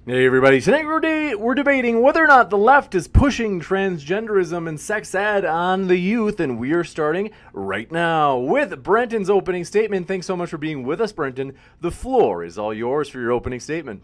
Hey everybody, tonight we're debating whether or not the left is pushing transgenderism and sex ed on the youth, and we are starting right now with Brenton's opening statement. Thanks so much for being with us, Brenton. The floor is all yours for your opening statement.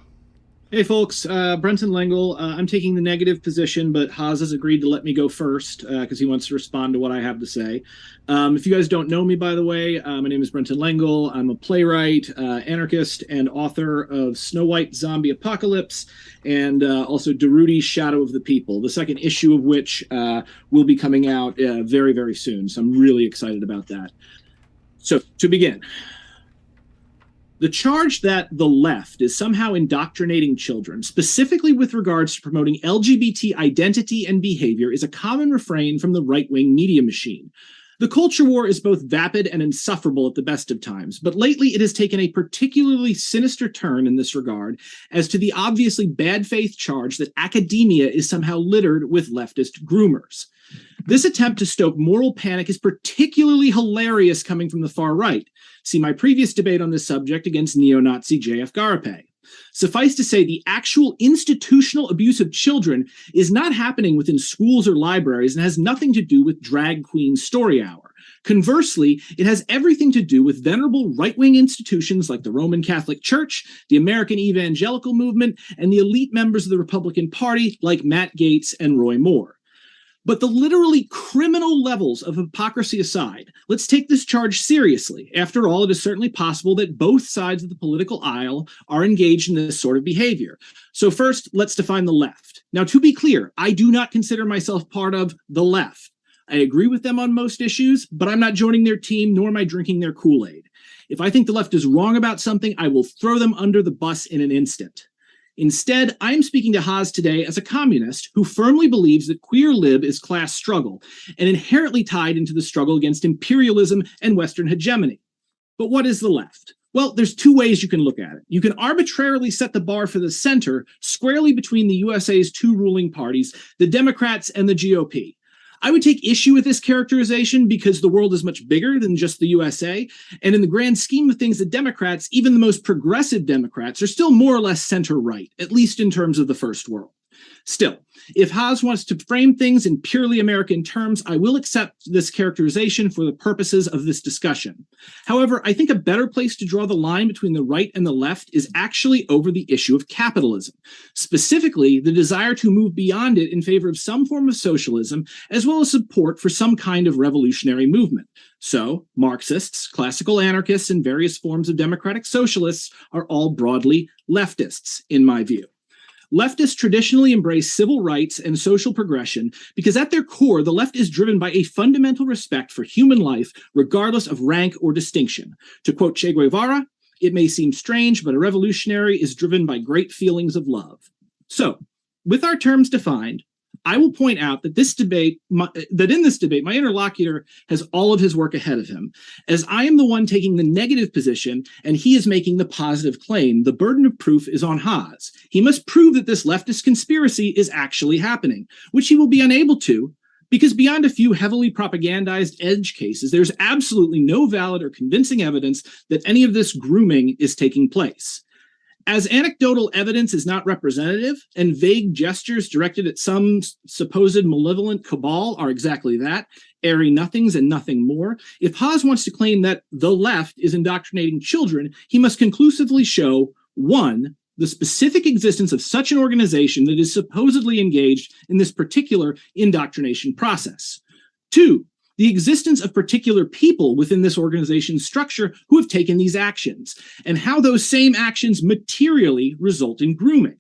Hey folks, Brenton Lengel. I'm taking the negative position, but Haas has agreed to let me go first because he wants to respond to what I have to say. If you guys don't know me, by the way, my name is Brenton Lengel. I'm a playwright, anarchist, and author of Snow White Zombie Apocalypse and also Derrudi's Shadow of the People, the second issue of which will be coming out very, very soon. So I'm really excited about that. So to begin, the charge that the left is somehow indoctrinating children, specifically with regards to promoting LGBT identity and behavior, is a common refrain from the right-wing media machine. The culture war is both vapid and insufferable at the best of times, but lately it has taken a particularly sinister turn in this regard as to the obviously bad faith charge that academia is somehow littered with leftist groomers. This attempt to stoke moral panic is particularly hilarious coming from the far right. See my previous debate on this subject against neo-Nazi J.F. Garape. Suffice to say, the actual institutional abuse of children is not happening within schools or libraries and has nothing to do with drag queen story hour. Conversely, it has everything to do with venerable right-wing institutions like the Roman Catholic Church, the American Evangelical Movement, and the elite members of the Republican Party like Matt Gaetz and Roy Moore. But the literally criminal levels of hypocrisy aside, let's take this charge seriously. After all, it is certainly possible that both sides of the political aisle are engaged in this sort of behavior. So first, let's define the left. Now, to be clear, I do not consider myself part of the left. I agree with them on most issues, but I'm not joining their team, nor am I drinking their Kool-Aid. If I think the left is wrong about something, I will throw them under the bus in an instant. Instead, I am speaking to Haas today as a communist who firmly believes that queer lib is class struggle and inherently tied into the struggle against imperialism and Western hegemony. But what is the left? Well, there's two ways you can look at it. You can arbitrarily set the bar for the center squarely between the USA's two ruling parties, the Democrats and the GOP. I would take issue with this characterization because the world is much bigger than just the USA, and in the grand scheme of things, the Democrats, even the most progressive Democrats, are still more or less center-right, at least in terms of the first world. Still, if Haas wants to frame things in purely American terms, I will accept this characterization for the purposes of this discussion. However, I think a better place to draw the line between the right and the left is actually over the issue of capitalism, specifically the desire to move beyond it in favor of some form of socialism, as well as support for some kind of revolutionary movement. So, Marxists, classical anarchists, and various forms of democratic socialists are all broadly leftists, in my view. Leftists traditionally embrace civil rights and social progression because at their core, the left is driven by a fundamental respect for human life, regardless of rank or distinction. To quote Che Guevara, it may seem strange, but a revolutionary is driven by great feelings of love. So, with our terms defined, I will point out that in this debate, my interlocutor has all of his work ahead of him, as I am the one taking the negative position and he is making the positive claim. The burden of proof is on Haas. He must prove that this leftist conspiracy is actually happening, which he will be unable to, because beyond a few heavily propagandized edge cases, there's absolutely no valid or convincing evidence that any of this grooming is taking place. As anecdotal evidence is not representative, and vague gestures directed at some supposed malevolent cabal are exactly that, airy nothings and nothing more, if Haas wants to claim that the left is indoctrinating children, he must conclusively show, 1, the specific existence of such an organization that is supposedly engaged in this particular indoctrination process. 2, the existence of particular people within this organization's structure who have taken these actions, and how those same actions materially result in grooming.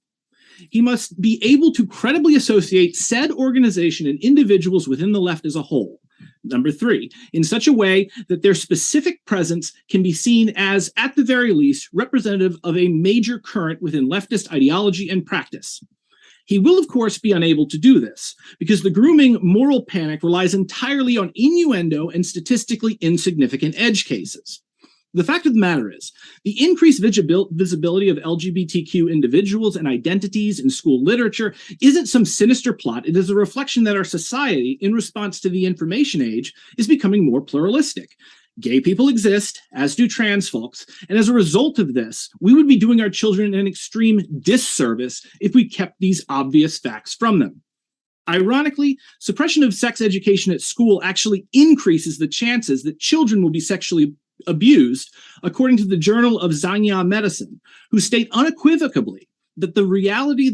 He must be able to credibly associate said organization and individuals within the left as a whole. Number 3, in such a way that their specific presence can be seen as, at the very least, representative of a major current within leftist ideology and practice. He will, of course, be unable to do this, because the grooming moral panic relies entirely on innuendo and statistically insignificant edge cases. The fact of the matter is, the increased visibility of LGBTQ individuals and identities in school literature isn't some sinister plot. It is a reflection that our society, in response to the information age, is becoming more pluralistic. Gay people exist, as do trans folks, and as a result of this, we would be doing our children an extreme disservice if we kept these obvious facts from them. Ironically, suppression of sex education at school actually increases the chances that children will be sexually abused, according to the Journal of Zanya Medicine, who state unequivocally that in reality,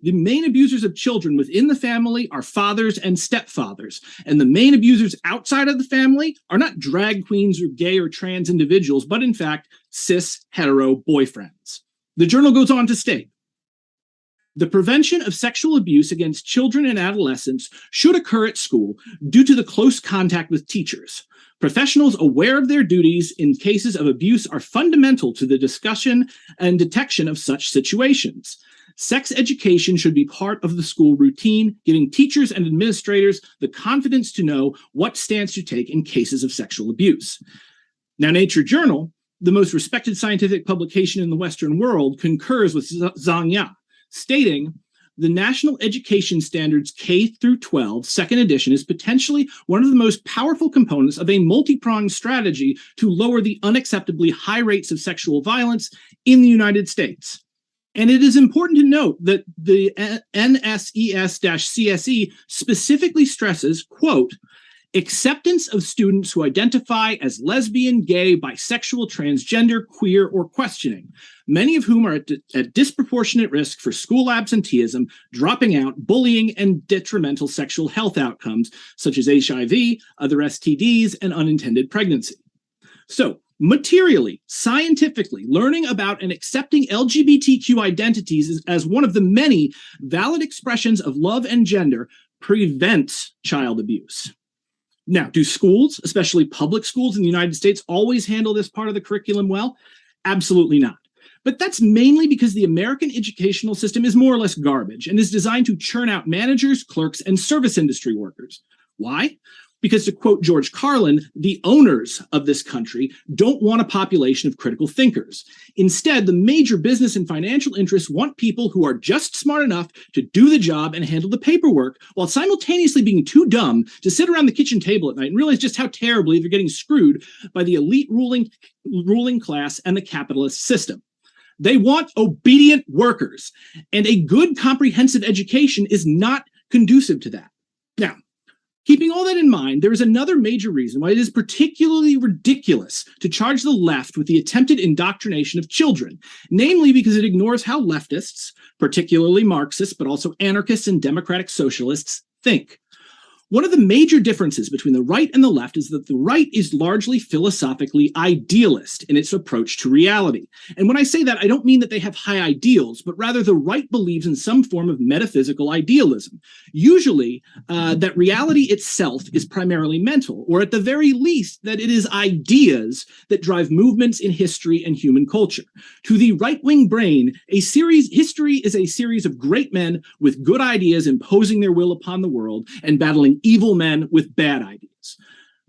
the main abusers of children within the family are fathers and stepfathers, and the main abusers outside of the family are not drag queens or gay or trans individuals, but in fact, cis hetero boyfriends. The journal goes on to state, the prevention of sexual abuse against children and adolescents should occur at school due to the close contact with teachers. Professionals aware of their duties in cases of abuse are fundamental to the discussion and detection of such situations. Sex education should be part of the school routine, giving teachers and administrators the confidence to know what stance to take in cases of sexual abuse. Now, Nature Journal, the most respected scientific publication in the Western world, concurs with Zanya, stating, the National Education Standards K through 12 second edition is potentially one of the most powerful components of a multi-pronged strategy to lower the unacceptably high rates of sexual violence in the United States. And it is important to note that the NSES-CSE specifically stresses, quote, acceptance of students who identify as lesbian, gay, bisexual, transgender, queer, or questioning, many of whom are at disproportionate risk for school absenteeism, dropping out, bullying, and detrimental sexual health outcomes, such as HIV, other STDs, and unintended pregnancy. So, materially, scientifically, learning about and accepting LGBTQ identities as one of the many valid expressions of love and gender prevents child abuse. Now, do schools, especially public schools in the United States, always handle this part of the curriculum well? Absolutely not. But that's mainly because the American educational system is more or less garbage and is designed to churn out managers, clerks, and service industry workers. Why? Because, to quote George Carlin, the owners of this country don't want a population of critical thinkers. Instead, the major business and financial interests want people who are just smart enough to do the job and handle the paperwork, while simultaneously being too dumb to sit around the kitchen table at night and realize just how terribly they're getting screwed by the elite ruling class and the capitalist system. They want obedient workers, and a good comprehensive education is not conducive to that. Now, keeping all that in mind, there is another major reason why it is particularly ridiculous to charge the left with the attempted indoctrination of children, namely because it ignores how leftists, particularly Marxists, but also anarchists and democratic socialists, think. One of the major differences between the right and the left is that the right is largely philosophically idealist in its approach to reality. And when I say that, I don't mean that they have high ideals, but rather the right believes in some form of metaphysical idealism. Usually, that reality itself is primarily mental, or at the very least, that it is ideas that drive movements in history and human culture. To the right-wing brain, history is a series of great men with good ideas imposing their will upon the world and battling evil men with bad ideas.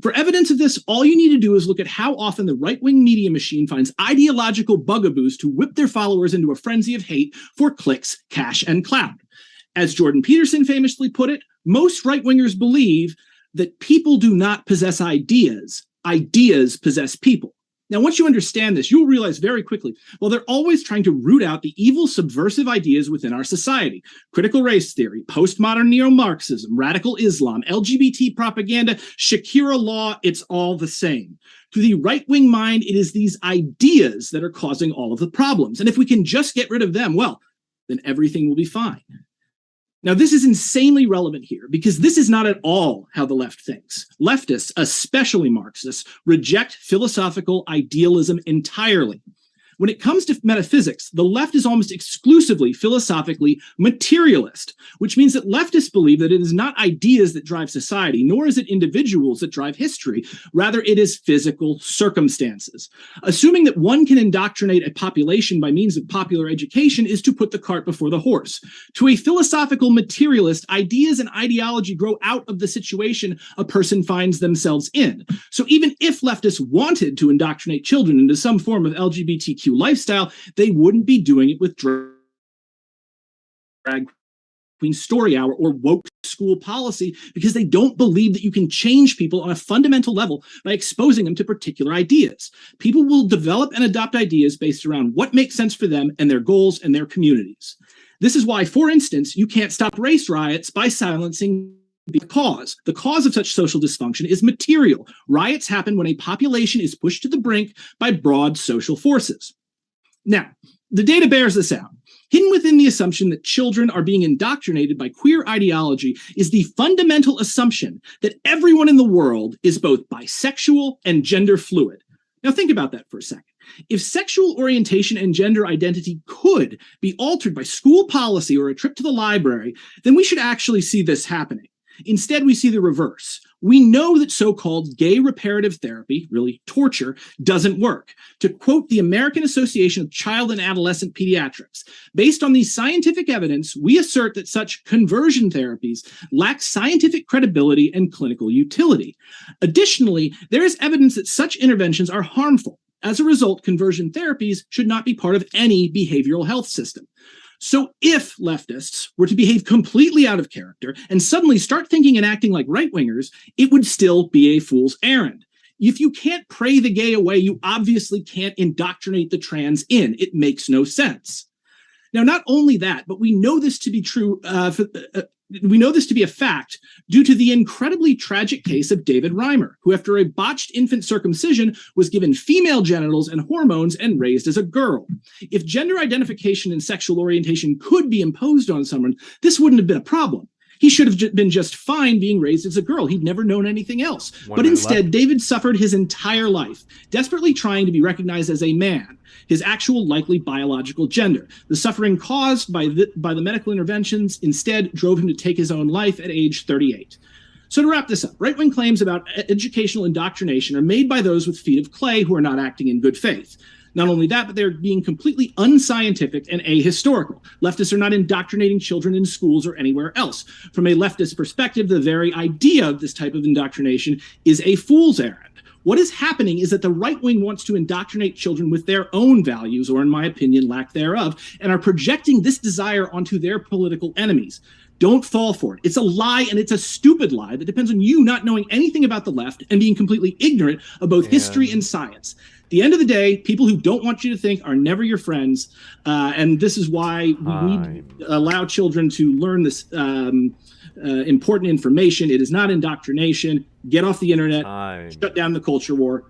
For evidence of this, all you need to do is look at how often the right-wing media machine finds ideological bugaboos to whip their followers into a frenzy of hate for clicks, cash, and clout. As Jordan Peterson famously put it, most right-wingers believe that people do not possess ideas. Ideas possess people. Now, once you understand this, you'll realize very quickly, well, they're always trying to root out the evil, subversive ideas within our society. Critical race theory, postmodern neo-Marxism, radical Islam, LGBT propaganda, Shakira law, it's all the same. To the right-wing mind, it is these ideas that are causing all of the problems. And if we can just get rid of them, well, then everything will be fine. Now, this is insanely relevant here because this is not at all how the left thinks. Leftists, especially Marxists, reject philosophical idealism entirely. When it comes to metaphysics, the left is almost exclusively philosophically materialist, which means that leftists believe that it is not ideas that drive society, nor is it individuals that drive history. Rather, it is physical circumstances. Assuming that one can indoctrinate a population by means of popular education is to put the cart before the horse. To a philosophical materialist, ideas and ideology grow out of the situation a person finds themselves in. So even if leftists wanted to indoctrinate children into some form of LGBTQ lifestyle, they wouldn't be doing it with drag between story hour or woke school policy because they don't believe that you can change people on a fundamental level by exposing them to particular ideas. People will develop and adopt ideas based around what makes sense for them and their goals and their communities. This is why, for instance, you can't stop race riots by silencing the cause. The cause of such social dysfunction is material. Riots happen when a population is pushed to the brink by broad social forces. Now, the data bears this out. Hidden within the assumption that children are being indoctrinated by queer ideology is the fundamental assumption that everyone in the world is both bisexual and gender fluid. Now think about that for a second. If sexual orientation and gender identity could be altered by school policy or a trip to the library, then we should actually see this happening. Instead, we see the reverse. We know that so-called gay reparative therapy, really torture, doesn't work. To quote the American Association of Child and Adolescent Pediatrics, based on the scientific evidence, we assert that such conversion therapies lack scientific credibility and clinical utility. Additionally, there is evidence that such interventions are harmful. As a result, conversion therapies should not be part of any behavioral health system. So if leftists were to behave completely out of character and suddenly start thinking and acting like right-wingers, it would still be a fool's errand. If you can't pray the gay away, you obviously can't indoctrinate the trans in. It makes no sense. Now, not only that, but we know this to be true. We know this to be a fact due to the incredibly tragic case of David Reimer, who after a botched infant circumcision was given female genitals and hormones and raised as a girl. If gender identification and sexual orientation could be imposed on someone, this wouldn't have been a problem. He should have been just fine being raised as a girl. He'd never known anything else. But instead, David suffered his entire life, desperately trying to be recognized as a man, his actual likely biological gender. The suffering caused by the medical interventions instead drove him to take his own life at age 38. So to wrap this up, right-wing claims about educational indoctrination are made by those with feet of clay who are not acting in good faith. Not only that, but they're being completely unscientific and ahistorical. Leftists are not indoctrinating children in schools or anywhere else. From a leftist perspective, the very idea of this type of indoctrination is a fool's errand. What is happening is that the right wing wants to indoctrinate children with their own values, or in my opinion, lack thereof, and are projecting this desire onto their political enemies. Don't fall for it. It's a lie, and it's a stupid lie that depends on you not knowing anything about the left and being completely ignorant of both history and science. At the end of the day, people who don't want you to think are never your friends, and this is why we need to allow children to learn this important information. It is not indoctrination. Get off the internet. Shut down the culture war.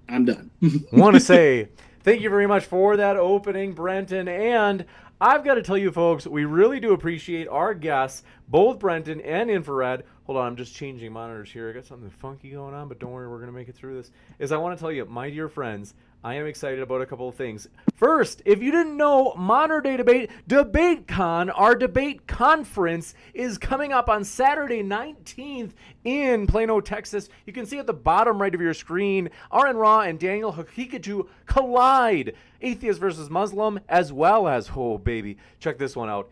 I'm done. Want to say thank you very much for that opening, Brenton, and I've got to tell you folks, we really do appreciate our guests, both Brenton and Infrared. Hold on, I'm just changing monitors here. I got something funky going on, but don't worry, we're going to make it through this. I want to tell you, my dear friends, I am excited about a couple of things. First, if you didn't know, Modern Day Debate, DebateCon, our debate conference, is coming up on Saturday 19th in Plano, Texas. You can see at the bottom right of your screen, Aaron Ra and Daniel Hakikatu collide. Atheist versus Muslim, as well as, oh baby, check this one out,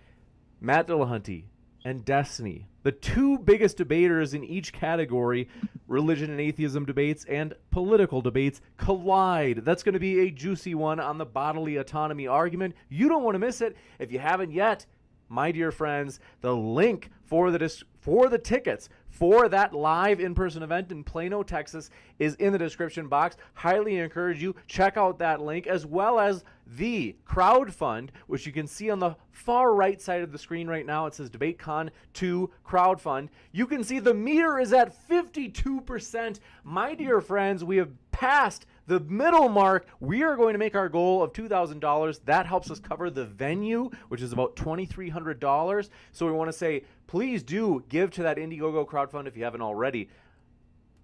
Matt Dillahunty and Destiny, the two biggest debaters in each category, religion and atheism debates and political debates, collide. That's going to be a juicy one on the bodily autonomy argument. You don't want to miss it. If you haven't yet, my dear friends, the link for the tickets for that live in-person event in Plano, Texas is in the description box. Highly encourage you, check out that link, as well as the crowdfund, which you can see on the far right side of the screen right now. It says DebateCon 2 crowdfund. You can see the meter is at 52%. My dear friends, we have passed the middle mark. We are going to make our goal of $2,000. That helps us cover the venue, which is about $2,300. So we want to say, please do give to that Indiegogo crowdfund if you haven't already.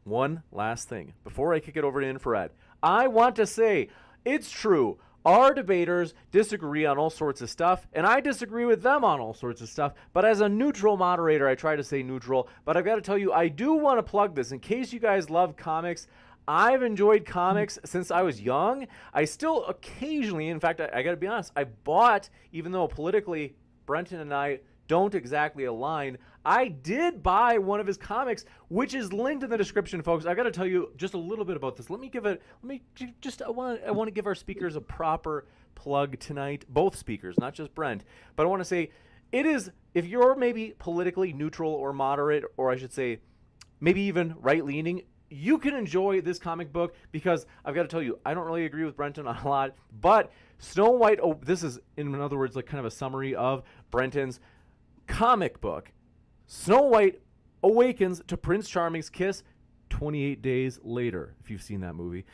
One last thing before I kick it over to Infrared. I want to say it's true. Our debaters disagree on all sorts of stuff, and I disagree with them on all sorts of stuff. But as a neutral moderator, I try to stay neutral. But I've got to tell you, I do want to plug this in case you guys love comics. I've enjoyed comics since I was young. I still occasionally, in fact, I got to be honest, I bought, even though politically Brenton and I don't exactly align, I did buy one of his comics, which is linked in the description, folks. I got to tell you just a little bit about this. I want to give our speakers a proper plug tonight, both speakers, not just Brent. But I want to say, it is, if you're maybe politically neutral or moderate, or I should say maybe even right-leaning, you can enjoy this comic book, because I've got to tell you, I don't really agree with Brenton on a lot, but Snow White, this is, in other words, like kind of a summary of Brenton's comic book. Snow White awakens to Prince Charming's kiss 28 days later, if you've seen that movie.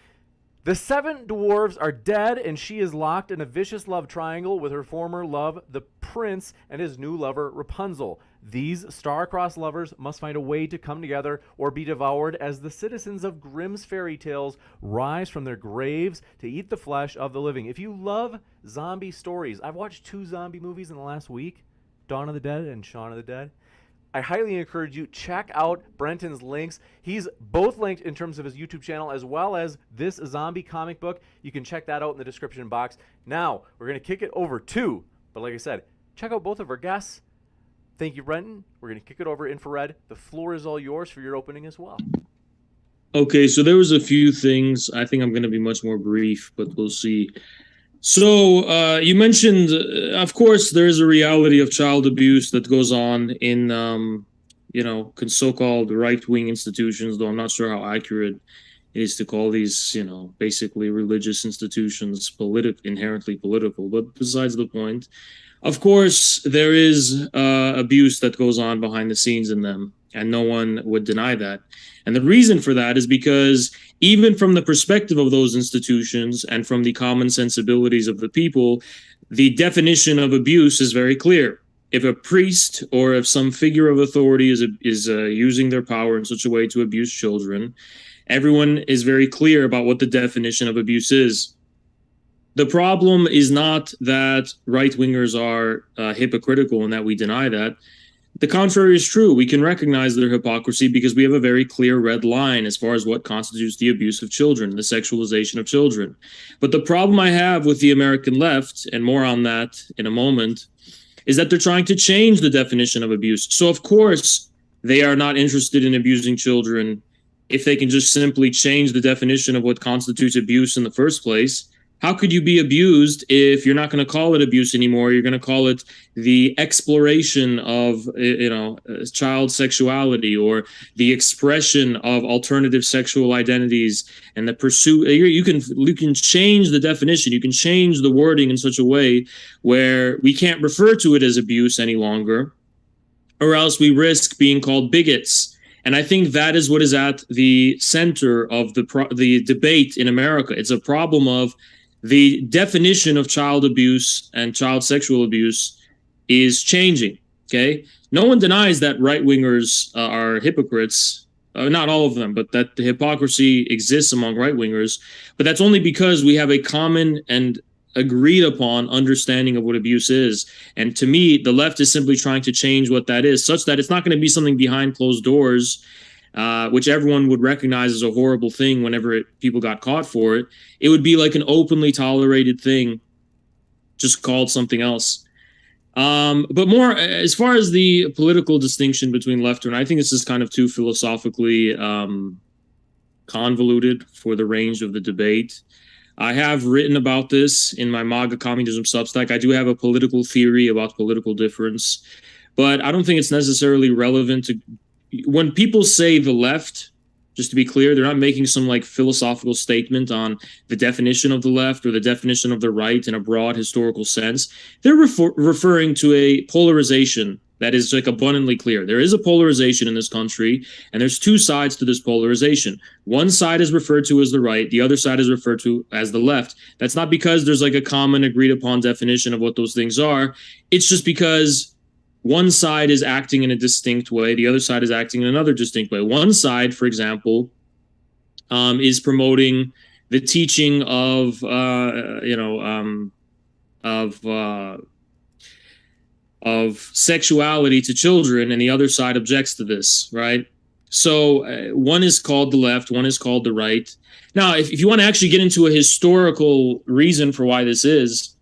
The 7 dwarves are dead, and she is locked in a vicious love triangle with her former love, the prince, and his new lover, Rapunzel. These star-crossed lovers must find a way to come together or be devoured as the citizens of Grimm's fairy tales rise from their graves to eat the flesh of the living. If you love zombie stories, I've watched 2 zombie movies in the last week, Dawn of the Dead and Shaun of the Dead. I highly encourage you, check out Brenton's links. He's both linked in terms of his YouTube channel as well as this zombie comic book. You can check that out in the description box. Now, we're going to kick it over to, but like I said, check out both of our guests. Thank you, Brenton. We're going to kick it over Infrared. The floor is all yours for your opening as well. Okay, so there was a few things. I think I'm going to be much more brief, but we'll see. So you mentioned, of course, there is a reality of child abuse that goes on in, so-called right-wing institutions, though I'm not sure how accurate it is to call these, basically religious institutions inherently political. But besides the point, of course, there is abuse that goes on behind the scenes in them, and no one would deny that. And the reason for that is because even from the perspective of those institutions and from the common sensibilities of the people, the definition of abuse is very clear. If a priest or if some figure of authority is using their power in such a way to abuse children, everyone is very clear about what the definition of abuse is. The problem is not that right-wingers are hypocritical and that we deny that. The contrary is true. We can recognize their hypocrisy because we have a very clear red line as far as what constitutes the abuse of children, the sexualization of children. But the problem I have with the American left, and more on that in a moment, is that they're trying to change the definition of abuse. So, of course, they are not interested in abusing children if they can just simply change the definition of what constitutes abuse in the first place. How could you be abused if you're not going to call it abuse anymore? You're going to call it the exploration of, child sexuality, or the expression of alternative sexual identities and the pursuit. You can change the definition. You can change the wording in such a way where we can't refer to it as abuse any longer, or else we risk being called bigots. And I think that is what is at the center of the debate in America. It's a problem of the definition of child abuse and child sexual abuse is changing, okay? No one denies that right-wingers are hypocrites, not all of them, but that the hypocrisy exists among right-wingers. But that's only because we have a common and agreed upon understanding of what abuse is. And to me, the left is simply trying to change what that is, such that it's not going to be something behind closed doors, which everyone would recognize as a horrible thing whenever people got caught for it. It would be like an openly tolerated thing, just called something else. But more, as far as the political distinction between left and right, I think this is kind of too philosophically convoluted for the range of the debate. I have written about this in my MAGACommunism Substack. I do have a political theory about political difference, but I don't think it's necessarily relevant to when people say the left. Just to be clear, they're not making some like philosophical statement on the definition of the left or the definition of the right in a broad historical sense. They're referring to a polarization that is like abundantly clear. There is a polarization in this country, and there's two sides to this polarization. One side is referred to as the right, the other side is referred to as the left. That's not because there's like a common agreed upon definition of what those things are. It's just because one side is acting in a distinct way, the other side is acting in another distinct way. One side, for example, is promoting the teaching of sexuality to children, and the other side objects to this, right? So one is called the left, one is called the right. Now, if you want to actually get into a historical reason for why this is,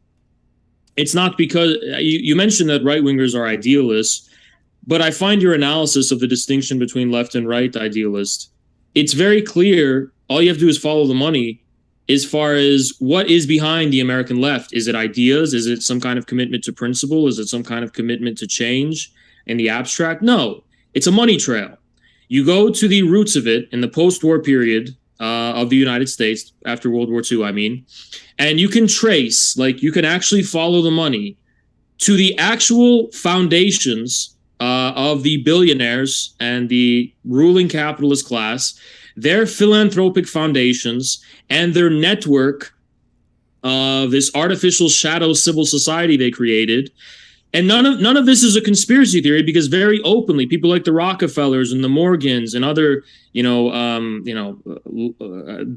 it's not because you mentioned that right-wingers are idealists, but I find your analysis of the distinction between left and right idealist. It's very clear. All you have to do is follow the money. as far as what is behind the American left. Is it ideas? Is it some kind of commitment to principle? Is it some kind of commitment to change in the abstract? No, it's a money trail. You go to the roots of it in the post-war period of the United States, after World War II, I mean, and you can trace, like you can actually follow the money to the actual foundations of the billionaires and the ruling capitalist class, their philanthropic foundations, and their network of this artificial shadow civil society they created. And none of this is a conspiracy theory, because very openly, people like the Rockefellers and the Morgans and other,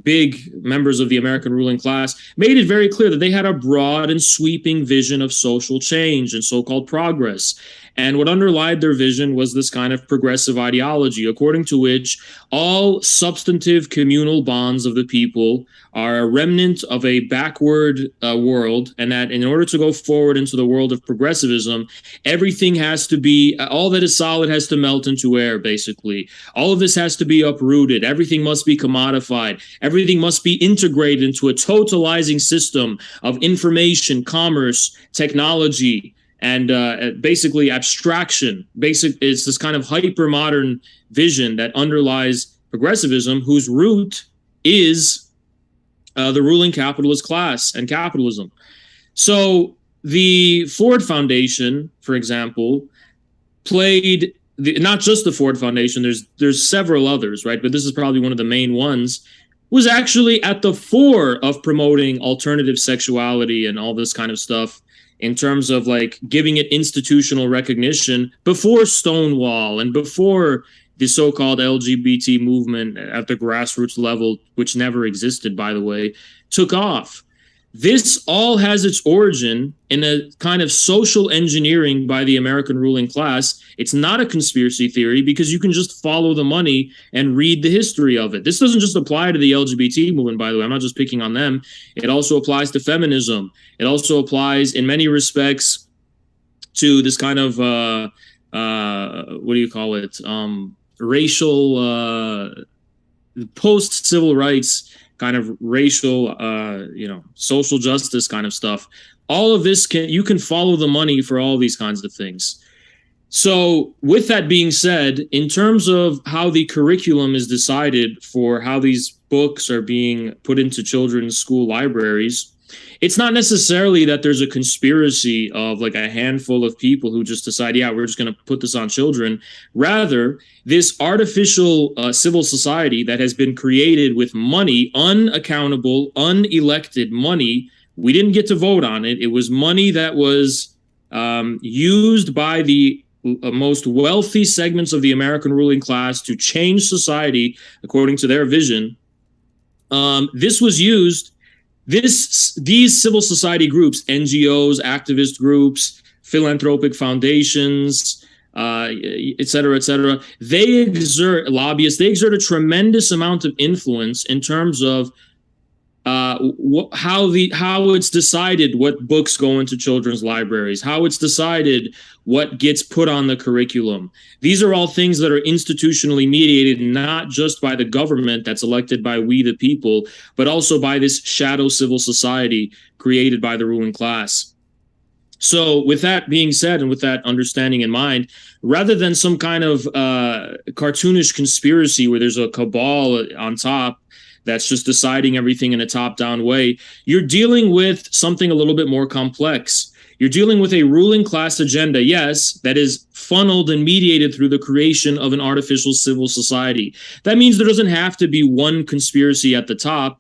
big members of the American ruling class made it very clear that they had a broad and sweeping vision of social change and so-called progress. And what underlied their vision was this kind of progressive ideology, according to which all substantive communal bonds of the people are a remnant of a backward world, and that in order to go forward into the world of progressivism, everything has to be, all that is solid has to melt into air, basically. All of this has to be uprooted. Everything must be commodified. Everything must be integrated into a totalizing system of information, commerce, technology, and basically abstraction. It's this kind of hyper-modern vision that underlies progressivism, whose root is the ruling capitalist class and capitalism. So the Ford Foundation, for example, played not just the Ford Foundation. There's several others, right? But this is probably one of the main ones. Was actually at the fore of promoting alternative sexuality and all this kind of stuff, in terms of like giving it institutional recognition before Stonewall and before the so-called LGBT movement at the grassroots level, which never existed, by the way, took off. This all has its origin in a kind of social engineering by the American ruling class. It's not a conspiracy theory, because you can just follow the money and read the history of it. This doesn't just apply to the LGBT movement, by the way. I'm not just picking on them. It also applies to feminism. It also applies in many respects to this kind of, what do you call it? Racial, post-civil rights kind of racial, social justice kind of stuff. All of this you can follow the money for all these kinds of things. So with that being said, in terms of how the curriculum is decided for how these books are being put into children's school libraries, it's not necessarily that there's a conspiracy of like a handful of people who just decide, yeah, we're just going to put this on children. Rather, this artificial civil society that has been created with money, unaccountable, unelected money. We didn't get to vote on it. It was money that was used by the most wealthy segments of the American ruling class to change society according to their vision. This was used. These civil society groups, NGOs, activist groups, philanthropic foundations, et cetera, they exert a tremendous amount of influence in terms of how it's decided what books go into children's libraries, how it's decided what gets put on the curriculum. These are all things that are institutionally mediated, not just by the government that's elected by we the people, but also by this shadow civil society created by the ruling class. So with that being said, and with that understanding in mind, rather than some kind of cartoonish conspiracy where there's a cabal on top that's just deciding everything in a top-down way, you're dealing with something a little bit more complex. You're dealing with a ruling class agenda, yes, that is funneled and mediated through the creation of an artificial civil society. That means there doesn't have to be one conspiracy at the top.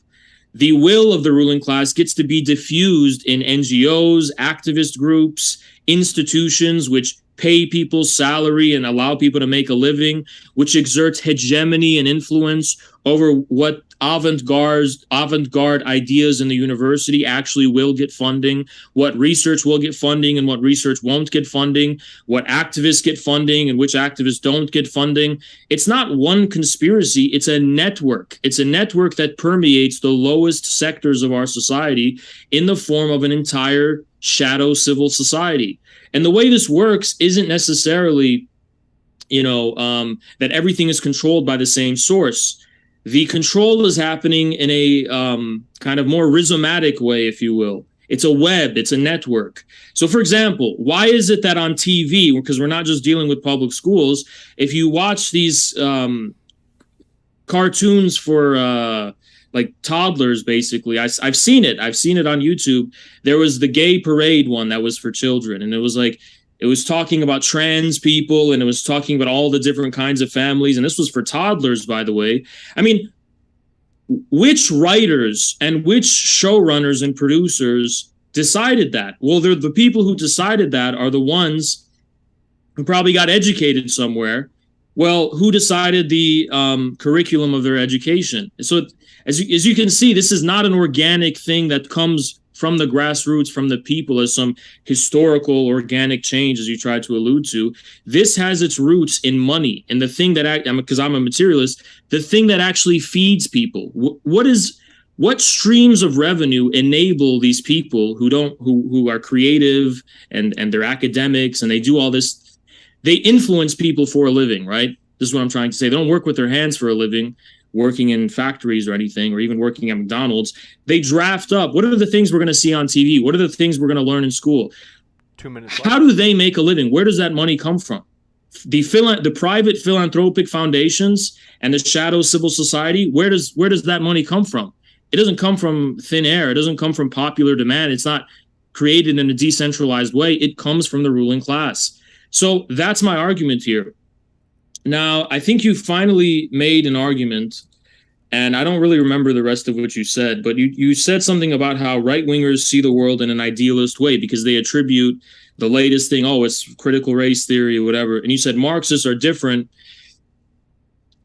The will of the ruling class gets to be diffused in NGOs, activist groups, institutions which pay people's salary and allow people to make a living, which exerts hegemony and influence over what avant-garde ideas in the university actually will get funding, what research will get funding and what research won't get funding, what activists get funding and which activists don't get funding. It's not one conspiracy, it's a network. It's a network that permeates the lowest sectors of our society in the form of an entire shadow civil society. And the way this works isn't necessarily, that everything is controlled by the same source. the control is happening in a kind of more rhizomatic way, if you will. It's a web, it's a network. So, for example, why is it that on TV, because we're not just dealing with public schools, if you watch these cartoons for like toddlers, basically, I've seen it on YouTube. There was the gay parade one that was for children, and it was talking about trans people, and it was talking about all the different kinds of families, and this was for toddlers, by the way. I mean, which writers and which showrunners and producers decided that? Well, they're the people who decided that are the ones who probably got educated somewhere. Well, who decided the curriculum of their education? So as you can see, this is not an organic thing that comes from the grassroots, from the people, as some historical organic change, as you tried to allude to. This has its roots in money, and the thing that, because I'm a materialist, the thing that actually feeds people. What streams of revenue enable these people who are creative and they're academics and they do all this? They influence people for a living, right? This is what I'm trying to say. They don't work with their hands for a living, working in factories or anything, or even working at McDonald's. They draft up, what are the things we're going to see on TV? What are the things we're going to learn in school? 2 minutes left. How do they make a living? Where does that money come from? The private philanthropic foundations and the shadow civil society, where does that money come from? It doesn't come from thin air. It doesn't come from popular demand. It's not created in a decentralized way. It comes from the ruling class. So that's my argument here. Now, I think you finally made an argument, and I don't really remember the rest of what you said, but you said something about how right-wingers see the world in an idealist way because they attribute the latest thing, it's critical race theory or whatever. And you said Marxists are different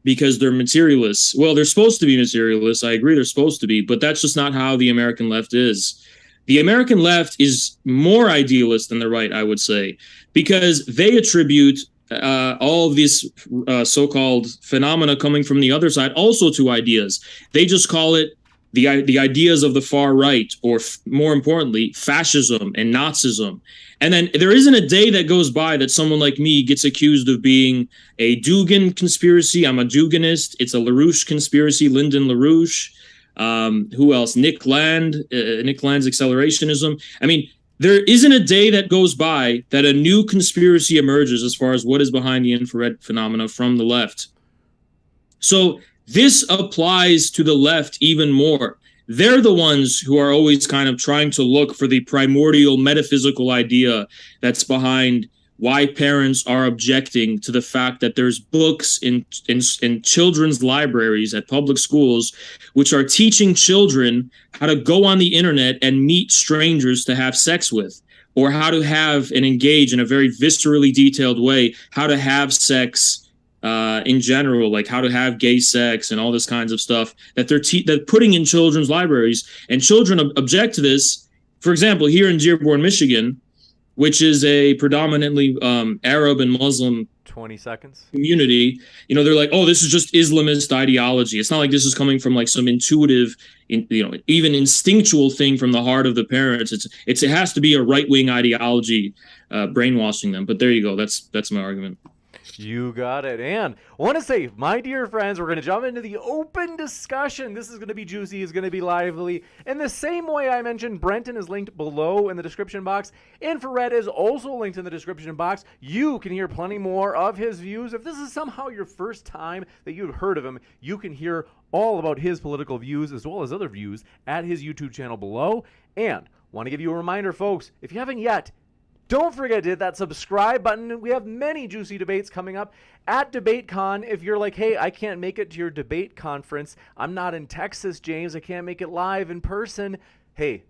because they're materialists. Well, they're supposed to be materialists. I agree they're supposed to be, but that's just not how the American left is. The American left is more idealist than the right, I would say, because they attribute all of these so-called phenomena coming from the other side also to ideas. They just call it the ideas of the far right, or more importantly, fascism and Nazism. And then there isn't a day that goes by that someone like me gets accused of being a Dugan conspiracy. I'm a Duganist. It's a LaRouche conspiracy, Lyndon LaRouche. Who else? Nick Land's accelerationism. I mean, there isn't a day that goes by that a new conspiracy emerges as far as what is behind the infrared phenomena from the left. So this applies to the left even more. They're the ones who are always kind of trying to look for the primordial metaphysical idea that's behind why parents are objecting to the fact that there's books in children's libraries at public schools which are teaching children how to go on the internet and meet strangers to have sex with, or how to have and engage in a very viscerally detailed way, how to have sex in general, like how to have gay sex and all this kinds of stuff that they're putting in children's libraries. And children object to this. For example, here in Dearborn, Michigan, which is a predominantly Arab and Muslim 20 seconds community, they're like, this is just Islamist ideology. It's not like this is coming from like some intuitive, even instinctual thing from the heart of the parents. It has to be a right-wing ideology brainwashing them. But there you go. That's my argument. You got it. And I want to say, my dear friends, we're going to jump into the open discussion. This is going to be juicy. It's going to be lively. In the same way I mentioned, Brenton is linked below in the description box. Infared is also linked in the description box. You can hear plenty more of his views. If this is somehow your first time that you've heard of him, you can hear all about his political views as well as other views at his YouTube channel below. And want to give you a reminder, folks, if you haven't yet, don't forget to hit that subscribe button. We have many juicy debates coming up at DebateCon. If you're like, hey, I can't make it to your debate conference. I'm not in Texas, James. I can't make it live in person. Hey,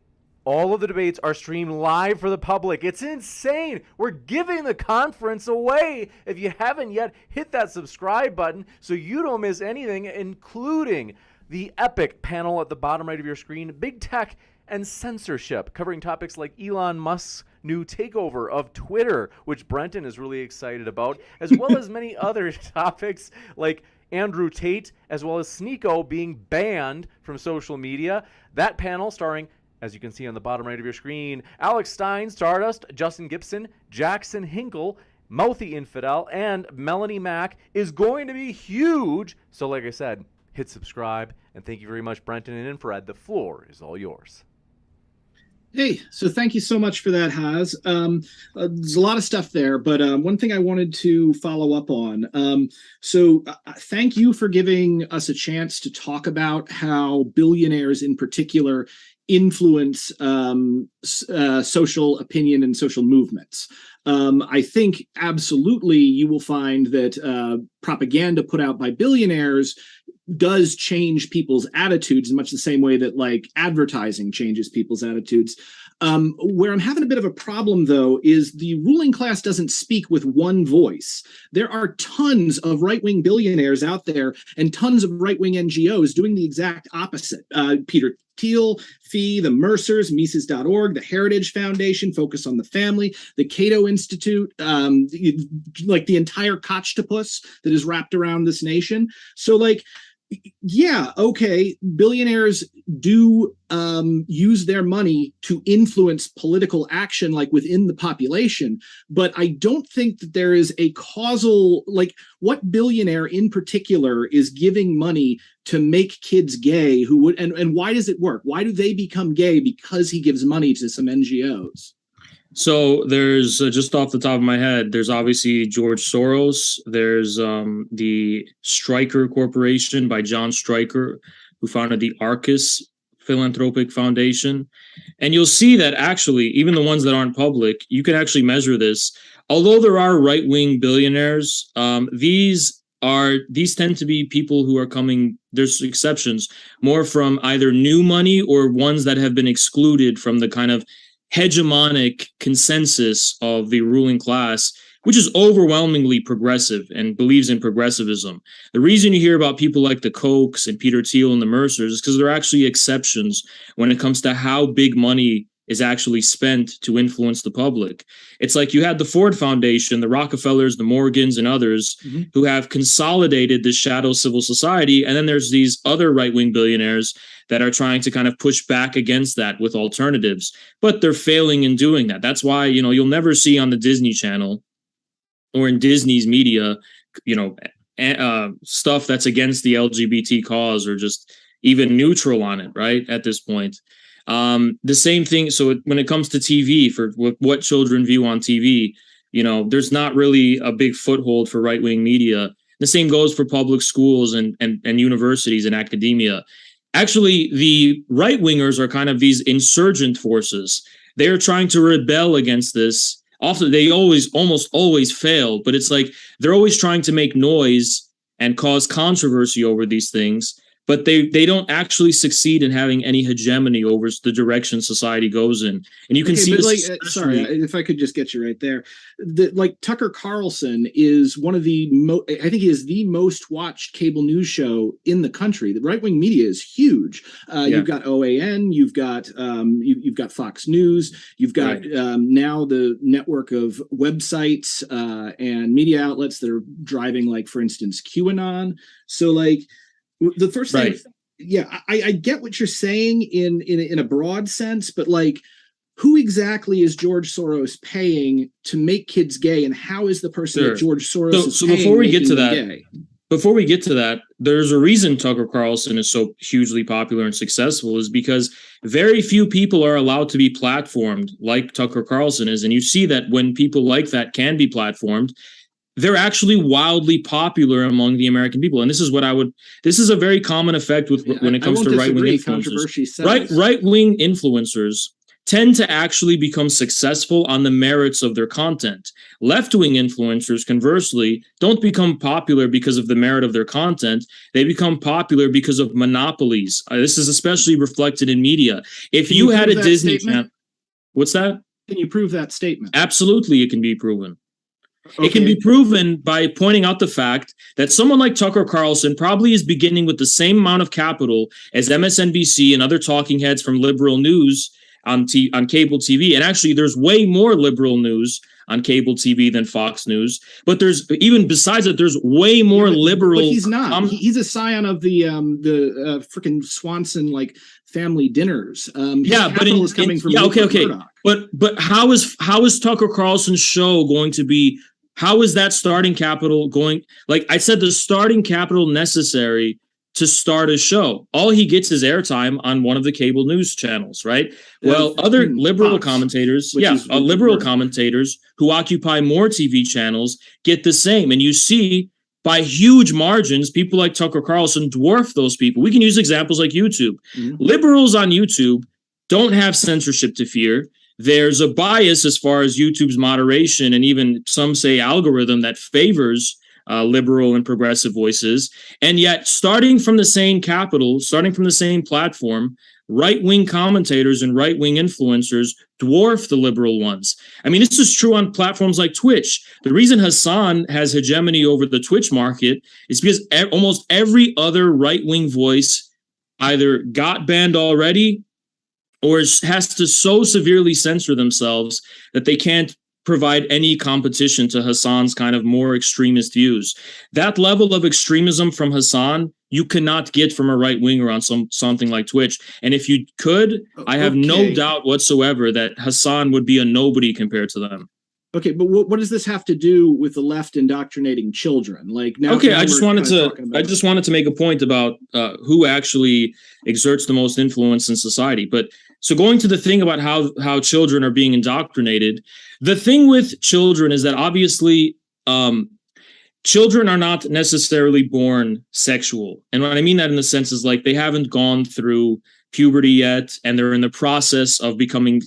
all of the debates are streamed live for the public. It's insane. We're giving the conference away. If you haven't yet, hit that subscribe button so you don't miss anything, including the epic panel at the bottom right of your screen, Big Tech and Censorship, covering topics like Elon Musk's new takeover of Twitter, which Brenton is really excited about, as well as many other topics like Andrew Tate, as well as Sneeko being banned from social media. That panel starring, as you can see on the bottom right of your screen, Alex Stein, Stardust, Justin Gibson, Jackson Hinkle, Mouthy Infidel, and Melanie Mack is going to be huge. So like I said, hit subscribe, and thank you very much, Brenton and Infared. The floor is all yours. Hey, so thank you so much for that, Haz. There's a lot of stuff there, but one thing I wanted to follow up on. Thank you for giving us a chance to talk about how billionaires in particular influence social opinion and social movements. I think absolutely you will find that propaganda put out by billionaires does change people's attitudes in much the same way that like advertising changes people's attitudes. Where I'm having a bit of a problem, though, is the ruling class doesn't speak with one voice. There are tons of right-wing billionaires out there and tons of right-wing NGOs doing the exact opposite. Peter Thiel, Fee, the Mercers, Mises.org, the Heritage Foundation, Focus on the Family, the Cato Institute, like the entire Kochtopus that is wrapped around this nation. So, like, yeah, okay, billionaires do use their money to influence political action, like within the population, but I don't think that there is a causal, like, what billionaire in particular is giving money to make kids gay who would, and why does it work? Why do they become gay? Because he gives money to some NGOs. So there's just off the top of my head, there's obviously George Soros. There's the Stryker Corporation by John Stryker, who founded the Arcus Philanthropic Foundation. And you'll see that actually, even the ones that aren't public, you can actually measure this. Although there are right-wing billionaires, these tend to be people who are coming, there's exceptions, more from either new money or ones that have been excluded from the kind of hegemonic consensus of the ruling class, which is overwhelmingly progressive and believes in progressivism. The reason you hear about people like the Kochs and Peter Thiel and the Mercers is because they're actually exceptions when it comes to how big money is actually spent to influence the public. It's like you had the Ford Foundation, the Rockefellers, the Morgans, and others who have consolidated this shadow civil society. And then there's these other right-wing billionaires that are trying to kind of push back against that with alternatives, but they're failing in doing that. That's why, you'll never see on the Disney Channel or in Disney's media, stuff that's against the LGBT cause or just even neutral on it, right? At this point. The same thing. So when it comes to TV, for what children view on TV, there's not really a big foothold for right-wing media. The same goes for public schools and universities and academia. Actually, the right-wingers are kind of these insurgent forces. They're trying to rebel against this. Often they almost always fail, but it's like they're always trying to make noise and cause controversy over these things. But they don't actually succeed in having any hegemony over the direction society goes in. And you can see this. Sorry, if I could just get you right there. Tucker Carlson is one of the I think he is the most watched cable news show in the country. The right-wing media is huge. You've got OAN, you've got Fox News, you've got now the network of websites and media outlets that are driving, like, for instance, QAnon. So, like, the first thing, I get what you're saying in a broad sense, but, like, who exactly is George Soros paying to make kids gay, and how is the person that George Soros is paying before we get to that, gay? Before we get to that, there's a reason Tucker Carlson is so hugely popular and successful, is because very few people are allowed to be platformed like Tucker Carlson is, and you see that when people like that can be platformed, they're actually wildly popular among the American people. And this is a very common effect when it comes to right-wing influencers. Right-wing influencers tend to actually become successful on the merits of their content. Left-wing influencers, conversely, don't become popular because of the merit of their content. They become popular because of monopolies. This is especially reflected in media. If you had a Disney Channel, what's that? Can you prove that statement? Absolutely, it can be proven. Okay. It can be proven by pointing out the fact that someone like Tucker Carlson probably is beginning with the same amount of capital as MSNBC and other talking heads from liberal news on cable TV. And actually, there's way more liberal news on cable TV than Fox News. But there's, even besides that, there's way more liberal. But he's not. He's a scion of the freaking Swanson, like, family dinners. But is coming from okay. But how is Tucker Carlson's show going to be? How is that starting capital going? Like I said, the starting capital necessary to start a show. All he gets is airtime on one of the cable news channels, right? Well, other liberal commentators, liberal commentators who occupy more TV channels get the same. And you see, by huge margins, people like Tucker Carlson dwarf those people. We can use examples like YouTube. Liberals on YouTube don't have censorship to fear. There's a bias as far as YouTube's moderation and even some say algorithm that favors liberal and progressive voices. And yet, starting from the same capital, starting from the same platform, right-wing commentators and right-wing influencers dwarf the liberal ones. I mean, this is true on platforms like Twitch. The reason Hassan has hegemony over the Twitch market is because almost every other right-wing voice either got banned already or has to so severely censor themselves that they can't provide any competition to Hassan's kind of more extremist views. That level of extremism from Hassan, you cannot get from a right winger on something like Twitch. And if you could, I have no doubt whatsoever that Hassan would be a nobody compared to them. Okay, but what does this have to do with the left indoctrinating children? Like now, okay, I just wanted to make a point about who actually exerts the most influence in society. But so going to the thing about how children are being indoctrinated, the thing with children is that obviously children are not necessarily born sexual. And what I mean that in the sense is like they haven't gone through puberty yet, and they're in the process of becoming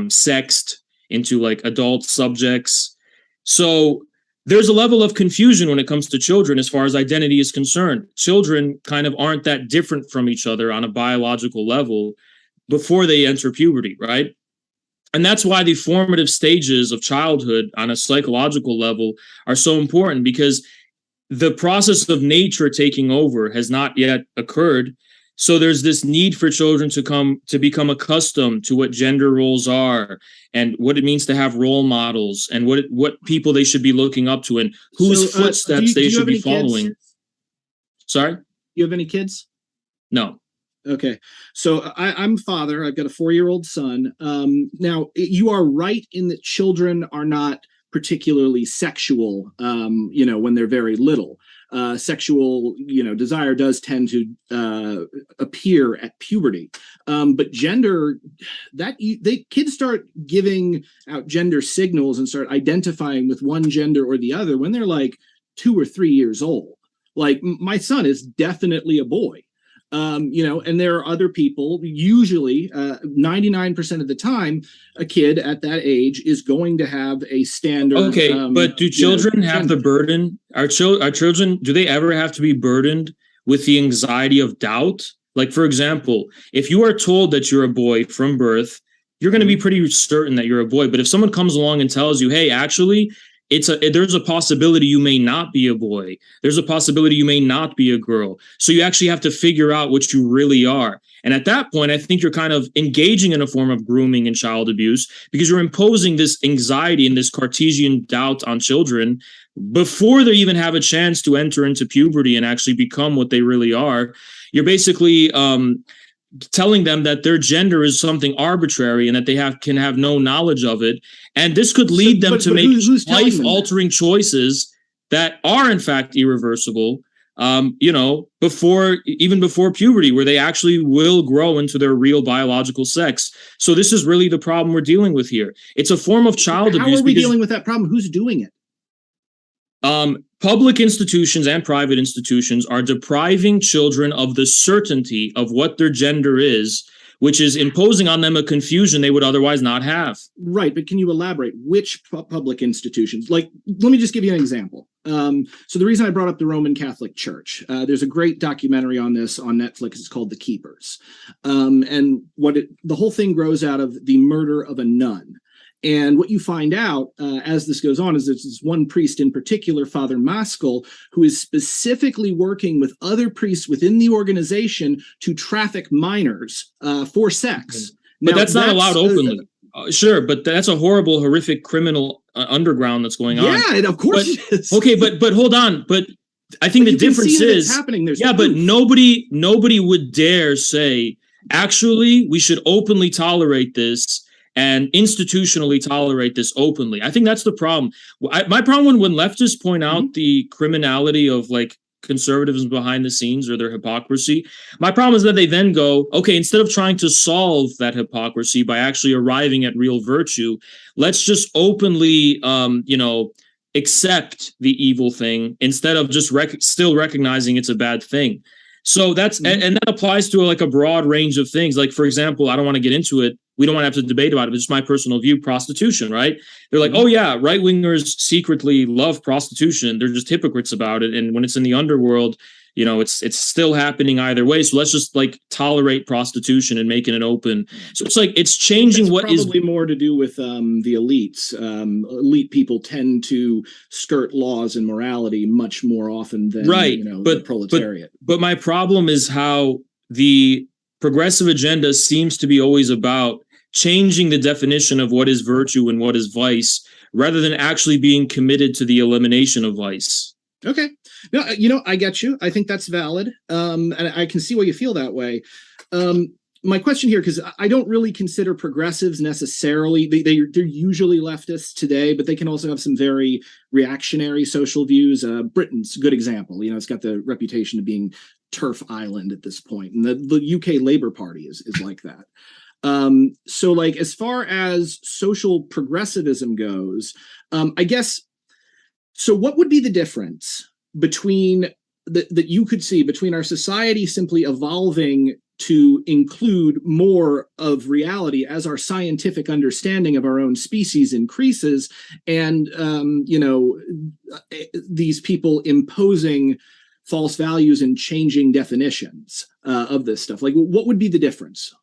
sexed into like adult subjects. So there's a level of confusion when it comes to children as far as identity is concerned. Children kind of aren't that different from each other on a biological level before they enter puberty, right? And that's why the formative stages of childhood on a psychological level are so important, because the process of nature taking over has not yet occurred. So there's this need for children to become accustomed to what gender roles are and what it means to have role models and what people they should be looking up to and whose footsteps they should be following. Kids? Sorry? You have any kids? No. Okay. So I'm a father. I've got a 4-year-old son. Now, you are right in that children are not particularly sexual, when they're very little. Sexual, desire does tend to appear at puberty. But gender, kids start giving out gender signals and start identifying with one gender or the other when they're like 2 or 3 years old. Like my son is definitely a boy. And there are other people, usually 99% of the time, a kid at that age is going to have a standard. Okay, but do children have the burden? Are children, do they ever have to be burdened with the anxiety of doubt? Like, for example, if you are told that you're a boy from birth, you're going to be pretty certain that you're a boy. But if someone comes along and tells you, hey, actually, there's a possibility you may not be a boy. There's a possibility you may not be a girl. So you actually have to figure out what you really are. And at that point, I think you're kind of engaging in a form of grooming and child abuse, because you're imposing this anxiety and this Cartesian doubt on children before they even have a chance to enter into puberty and actually become what they really are. You're basically telling them that their gender is something arbitrary and that they can have no knowledge of it. And this could lead them to make life-altering choices that are, in fact, irreversible, before puberty, where they actually will grow into their real biological sex. So this is really the problem we're dealing with here. It's a form of child abuse. How are we dealing with that problem? Who's doing it? Public institutions and private institutions are depriving children of the certainty of what their gender is, which is imposing on them a confusion they would otherwise not have. Right, but can you elaborate which public institutions? Like, let me just give you an example. So the reason I brought up the Roman Catholic Church, there's a great documentary on this on Netflix. It's called The Keepers. And the whole thing grows out of the murder of a nun. And what you find out as this goes on is there's this one priest in particular, Father Maskell, who is specifically working with other priests within the organization to traffic minors for sex. But now, that's not allowed openly. Sure, but that's a horrible, horrific criminal underground that's going on. Yeah, of course it is. Okay, but hold on. But I think the difference is happening. There's proof. But nobody would dare say, actually, we should openly tolerate this and institutionally tolerate this openly. I think that's the problem. My problem when leftists point out the criminality of like conservatism behind the scenes or their hypocrisy. My problem is that they then go, okay, instead of trying to solve that hypocrisy by actually arriving at real virtue, let's just openly, accept the evil thing instead of just still recognizing it's a bad thing. So that's and that applies to like a broad range of things. Like, for example, I don't want to get into it. We don't want to have to debate about it, but it's my personal view, prostitution, right? They're like, oh yeah, right-wingers secretly love prostitution. They're just hypocrites about it. And when it's in the underworld, it's still happening either way. So let's just like tolerate prostitution and making it open. So it's like it's changing what is probably more to do with the elites. Elite people tend to skirt laws and morality much more often than the proletariat. But my problem is how the progressive agenda seems to be always about changing the definition of what is virtue and what is vice, rather than actually being committed to the elimination of vice. Okay. No, I get you. I think that's valid. And I can see why you feel that way. My question here, because I don't really consider progressives necessarily, they're usually leftists today, but they can also have some very reactionary social views. Britain's a good example. It's got the reputation of being turf island at this point. And the UK Labour Party is like that. So like, as far as social progressivism goes, I guess, so what would be the difference between that you could see between our society simply evolving to include more of reality as our scientific understanding of our own species increases, and these people imposing false values and changing definitions of this stuff? Like, what would be the difference?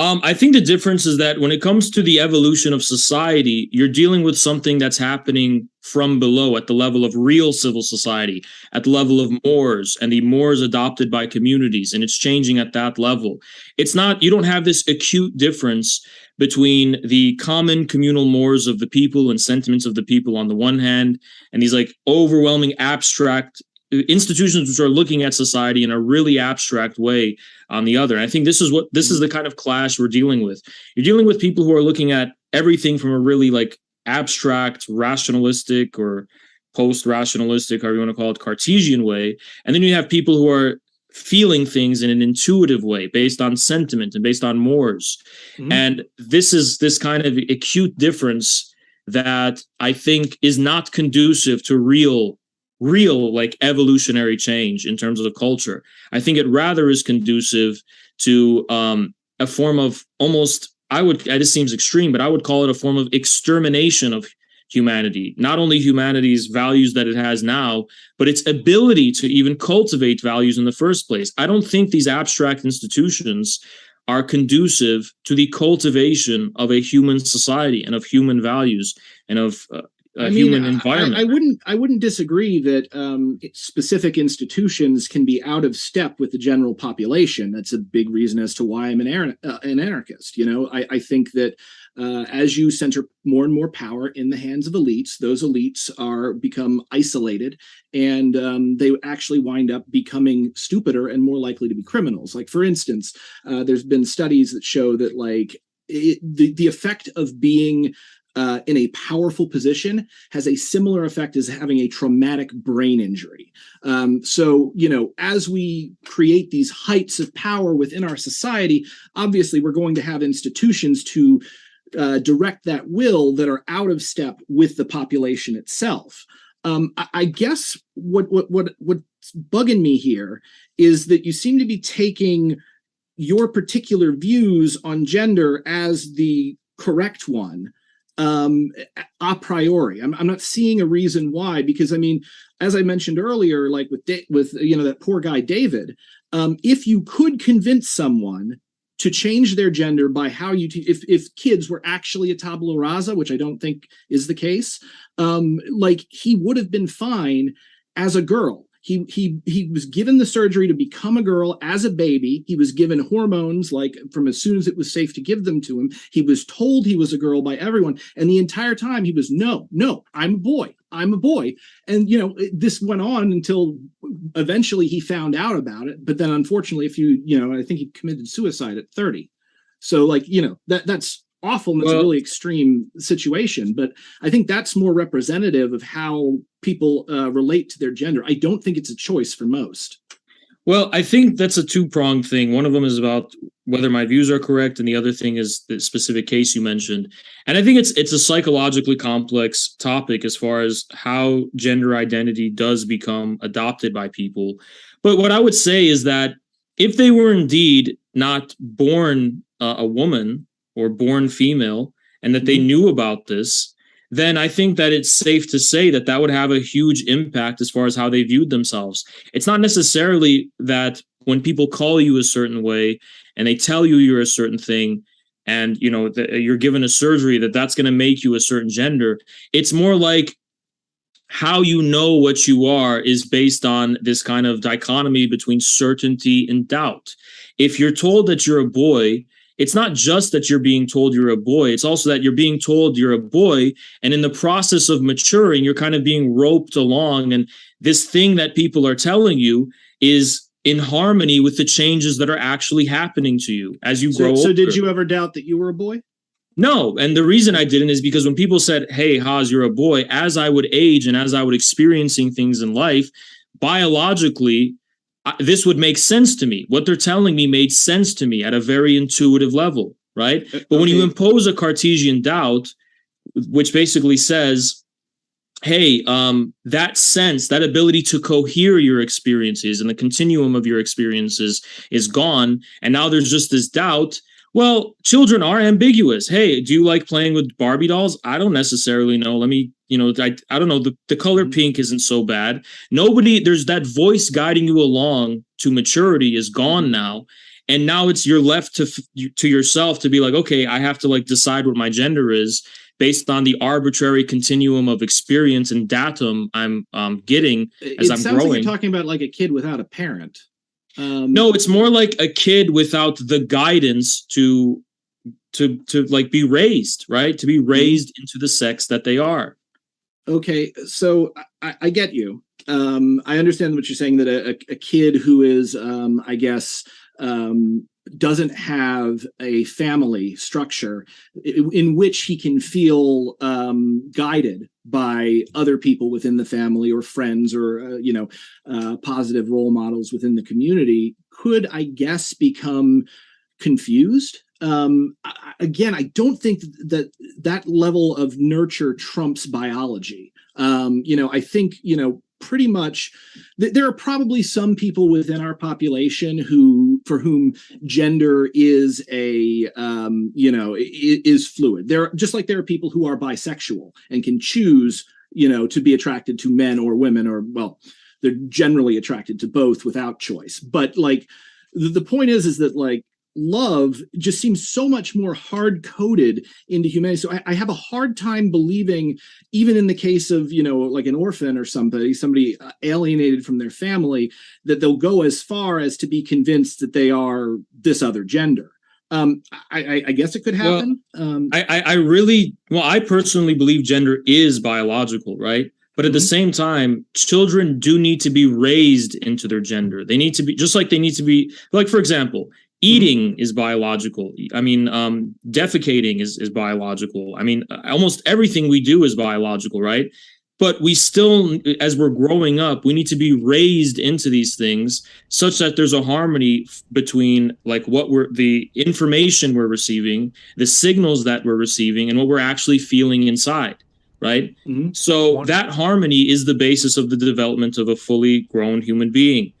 I think the difference is that when it comes to the evolution of society, you're dealing with something that's happening from below at the level of real civil society, at the level of mores, and the mores adopted by communities, and it's changing at that level. It's not, you don't have this acute difference between the common communal mores of the people and sentiments of the people on the one hand, and these like overwhelming abstract institutions which are looking at society in a really abstract way on the other. And I think this is the kind of clash we're dealing with. You're dealing with people who are looking at everything from a really like abstract, rationalistic or post-rationalistic, however you want to call it, Cartesian way. And then you have people who are feeling things in an intuitive way based on sentiment and based on mores. Mm-hmm. And this is this kind of acute difference that I think is not conducive to real like evolutionary change in terms of culture. I think it rather is conducive to a form of almost, this seems extreme, but I would call it a form of extermination of humanity. Not only humanity's values that it has now, but its ability to even cultivate values in the first place. I don't think these abstract institutions are conducive to the cultivation of a human society and of human values and of human environment. I wouldn't disagree that specific institutions can be out of step with the general population. That's a big reason as to why I'm an anarchist. I think that as you center more and more power in the hands of elites, those elites become isolated, and they actually wind up becoming stupider and more likely to be criminals. Like, for instance, there's been studies that show that the effect of being in a powerful position has a similar effect as having a traumatic brain injury. So, as we create these heights of power within our society, obviously we're going to have institutions to direct that will that are out of step with the population itself. I guess what's bugging me here is that you seem to be taking your particular views on gender as the correct one. A priori, I'm not seeing a reason why, because as I mentioned earlier, like with that poor guy David, if you could convince someone to change their gender by how if kids were actually a tabula rasa, which I don't think is the case, he would have been fine as a girl. He was given the surgery to become a girl as a baby. He was given hormones from as soon as it was safe to give them to him. He was told he was a girl by everyone. And the entire time he was, no, I'm a boy. I'm a boy. And, this went on until eventually he found out about it. But then unfortunately, I think he committed suicide at 30. So that's awful and it's a really extreme situation. But I think that's more representative of how people relate to their gender. I don't think it's a choice for most. Well, I think that's a two-pronged thing. One of them is about whether my views are correct, and the other thing is the specific case you mentioned. And I think it's a psychologically complex topic as far as how gender identity does become adopted by people. But what I would say is that if they were indeed not born a woman or born female, and that they knew about this, then I think that it's safe to say that that would have a huge impact as far as how they viewed themselves. It's not necessarily that when people call you a certain way and they tell you you're a certain thing and, you know, you're given a surgery, that's going to make you a certain gender. It's more like how you know what you are is based on this kind of dichotomy between certainty and doubt. If you're told that you're a boy, it's not just that you're being told you're a boy, it's also that you're being told you're a boy, and in the process of maturing, you're kind of being roped along, and this thing that people are telling you is in harmony with the changes that are actually happening to you as you grow older. So did you ever doubt that you were a boy? No, and the reason I didn't is because when people said, hey, Haas, you're a boy, as I would age and as I would experiencing things in life, biologically, this would make sense to me. What they're telling me made sense to me at a very intuitive level, right? But when you impose a Cartesian doubt, which basically says, hey, that sense, that ability to cohere your experiences and the continuum of your experiences is gone, and now there's just this doubt. Well, children are ambiguous. Hey, do you like playing with Barbie dolls? I don't necessarily know. Let me, I don't know. The color pink isn't so bad. There's that voice guiding you along to maturity is gone now. And now you're left to yourself to be like, okay, I have to like decide what my gender is based on the arbitrary continuum of experience and datum I'm getting as I'm growing. It sounds like you're talking about like a kid without a parent. No, it's more like a kid without the guidance to like be raised, right? To be raised into the sex that they are. Okay, so I get you. I understand what you're saying, that a kid who is, I guess, doesn't have a family structure in which he can feel guided by other people within the family or friends or positive role models within the community could, I guess, become confused. Again, I don't think that level of nurture trumps biology. I think pretty much there are probably some people within our population for whom gender is is fluid. There are people who are bisexual and can choose to be attracted to men or women, or they're generally attracted to both without choice. But like the point is that like love just seems so much more hard-coded into humanity. So I have a hard time believing, even in the case of, like an orphan or somebody alienated from their family, that they'll go as far as to be convinced that they are this other gender. I guess it could happen. Well, I personally believe gender is biological, right? But at the same time, children do need to be raised into their gender. They need to be, just like they need to be, like, for example, eating is biological. I mean, defecating is biological. I mean, almost everything we do is biological, right? But we still, as we're growing up, we need to be raised into these things such that there's a harmony between like the information we're receiving, the signals that we're receiving, and what we're actually feeling inside, right? Mm-hmm. So that harmony is the basis of the development of a fully grown human being.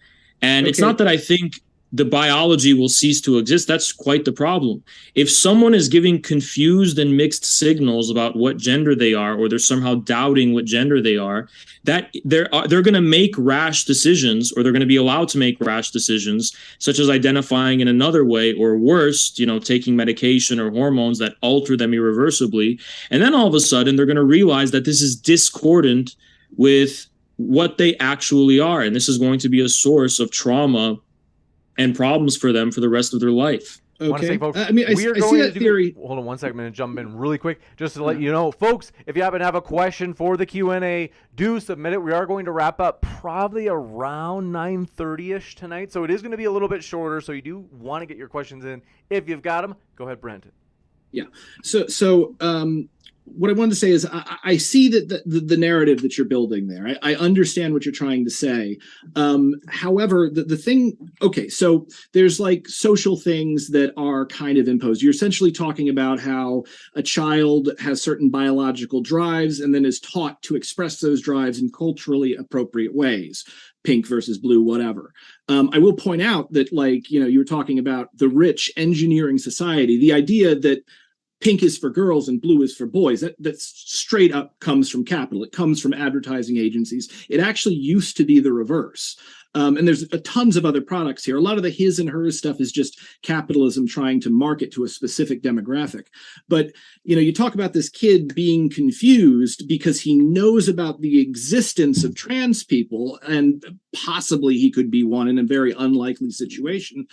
And it's not that I think the biology will cease to exist. That's quite the problem. If someone is giving confused and mixed signals about what gender they are, or they're somehow doubting what gender they are, that they're going to make rash decisions, or they're going to be allowed to make rash decisions, such as identifying in another way, or worse, taking medication or hormones that alter them irreversibly. And then all of a sudden, they're going to realize that this is discordant with what they actually are. And this is going to be a source of trauma and problems for them for the rest of their life. Okay. I want to say, folks, we are going to do, hold on one second, I'm going to jump in really quick just to let you know, folks, if you happen to have a question for the Q&A, do submit it. We are going to wrap up probably around 9:30ish tonight, so it is going to be a little bit shorter, so you do want to get your questions in. If you've got them, go ahead, Brenton. Yeah. So what I wanted to say is I see that the narrative that you're building there. I understand what you're trying to say. However, the thing, okay, so there's like social things that are kind of imposed. You're essentially talking about how a child has certain biological drives and then is taught to express those drives in culturally appropriate ways. Pink versus blue, whatever. I will point out that, like, you were talking about the rich engineering society, the idea that pink is for girls and blue is for boys. That straight up comes from capital. It comes from advertising agencies. It actually used to be the reverse. And there's tons of other products here. A lot of the his and hers stuff is just capitalism trying to market to a specific demographic. But, you talk about this kid being confused because he knows about the existence of trans people, and possibly he could be one in a very unlikely situation.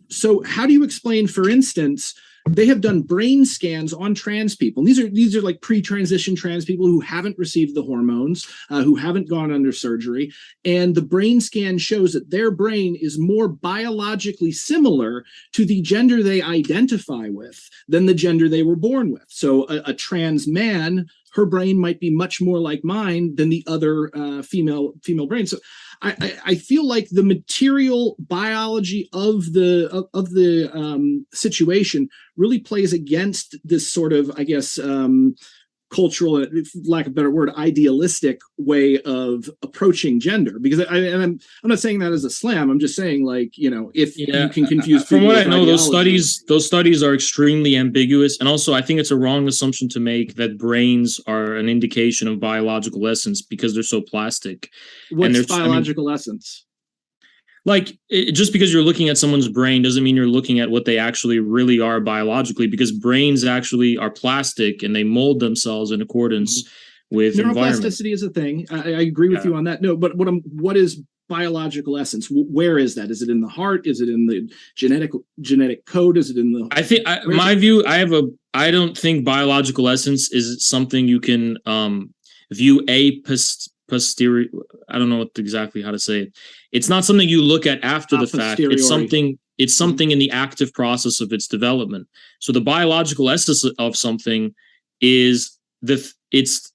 So how do you explain, for instance, they have done brain scans on trans people. And these are like pre-transition trans people who haven't received the hormones, who haven't gone under surgery. And the brain scan shows that their brain is more biologically similar to the gender they identify with than the gender they were born with. So a trans man, her brain might be much more like mine than the other female brain. So I feel like the material biology of the situation really plays against this sort of, I guess, cultural, lack of a better word, idealistic way of approaching gender. Because I'm not saying that as a slam. I'm just saying, like, if you can confuse. From what I know, those studies are extremely ambiguous, and also I think it's a wrong assumption to make that brains are an indication of biological essence because they're so plastic. What's biological essence? Like, just because you're looking at someone's brain doesn't mean you're looking at what they actually really are biologically, because brains actually are plastic and they mold themselves in accordance with environment. Neuroplasticity is a thing. I agree with you on that. No, but what is biological essence? Where is that? Is it in the heart? Is it in the genetic code? Is it in the? I think my view. I don't think biological essence is something you can view posterior. I don't know exactly how to say it. It's not something you look at after the fact. It's something in the active process of its development. So the biological essence of something is it's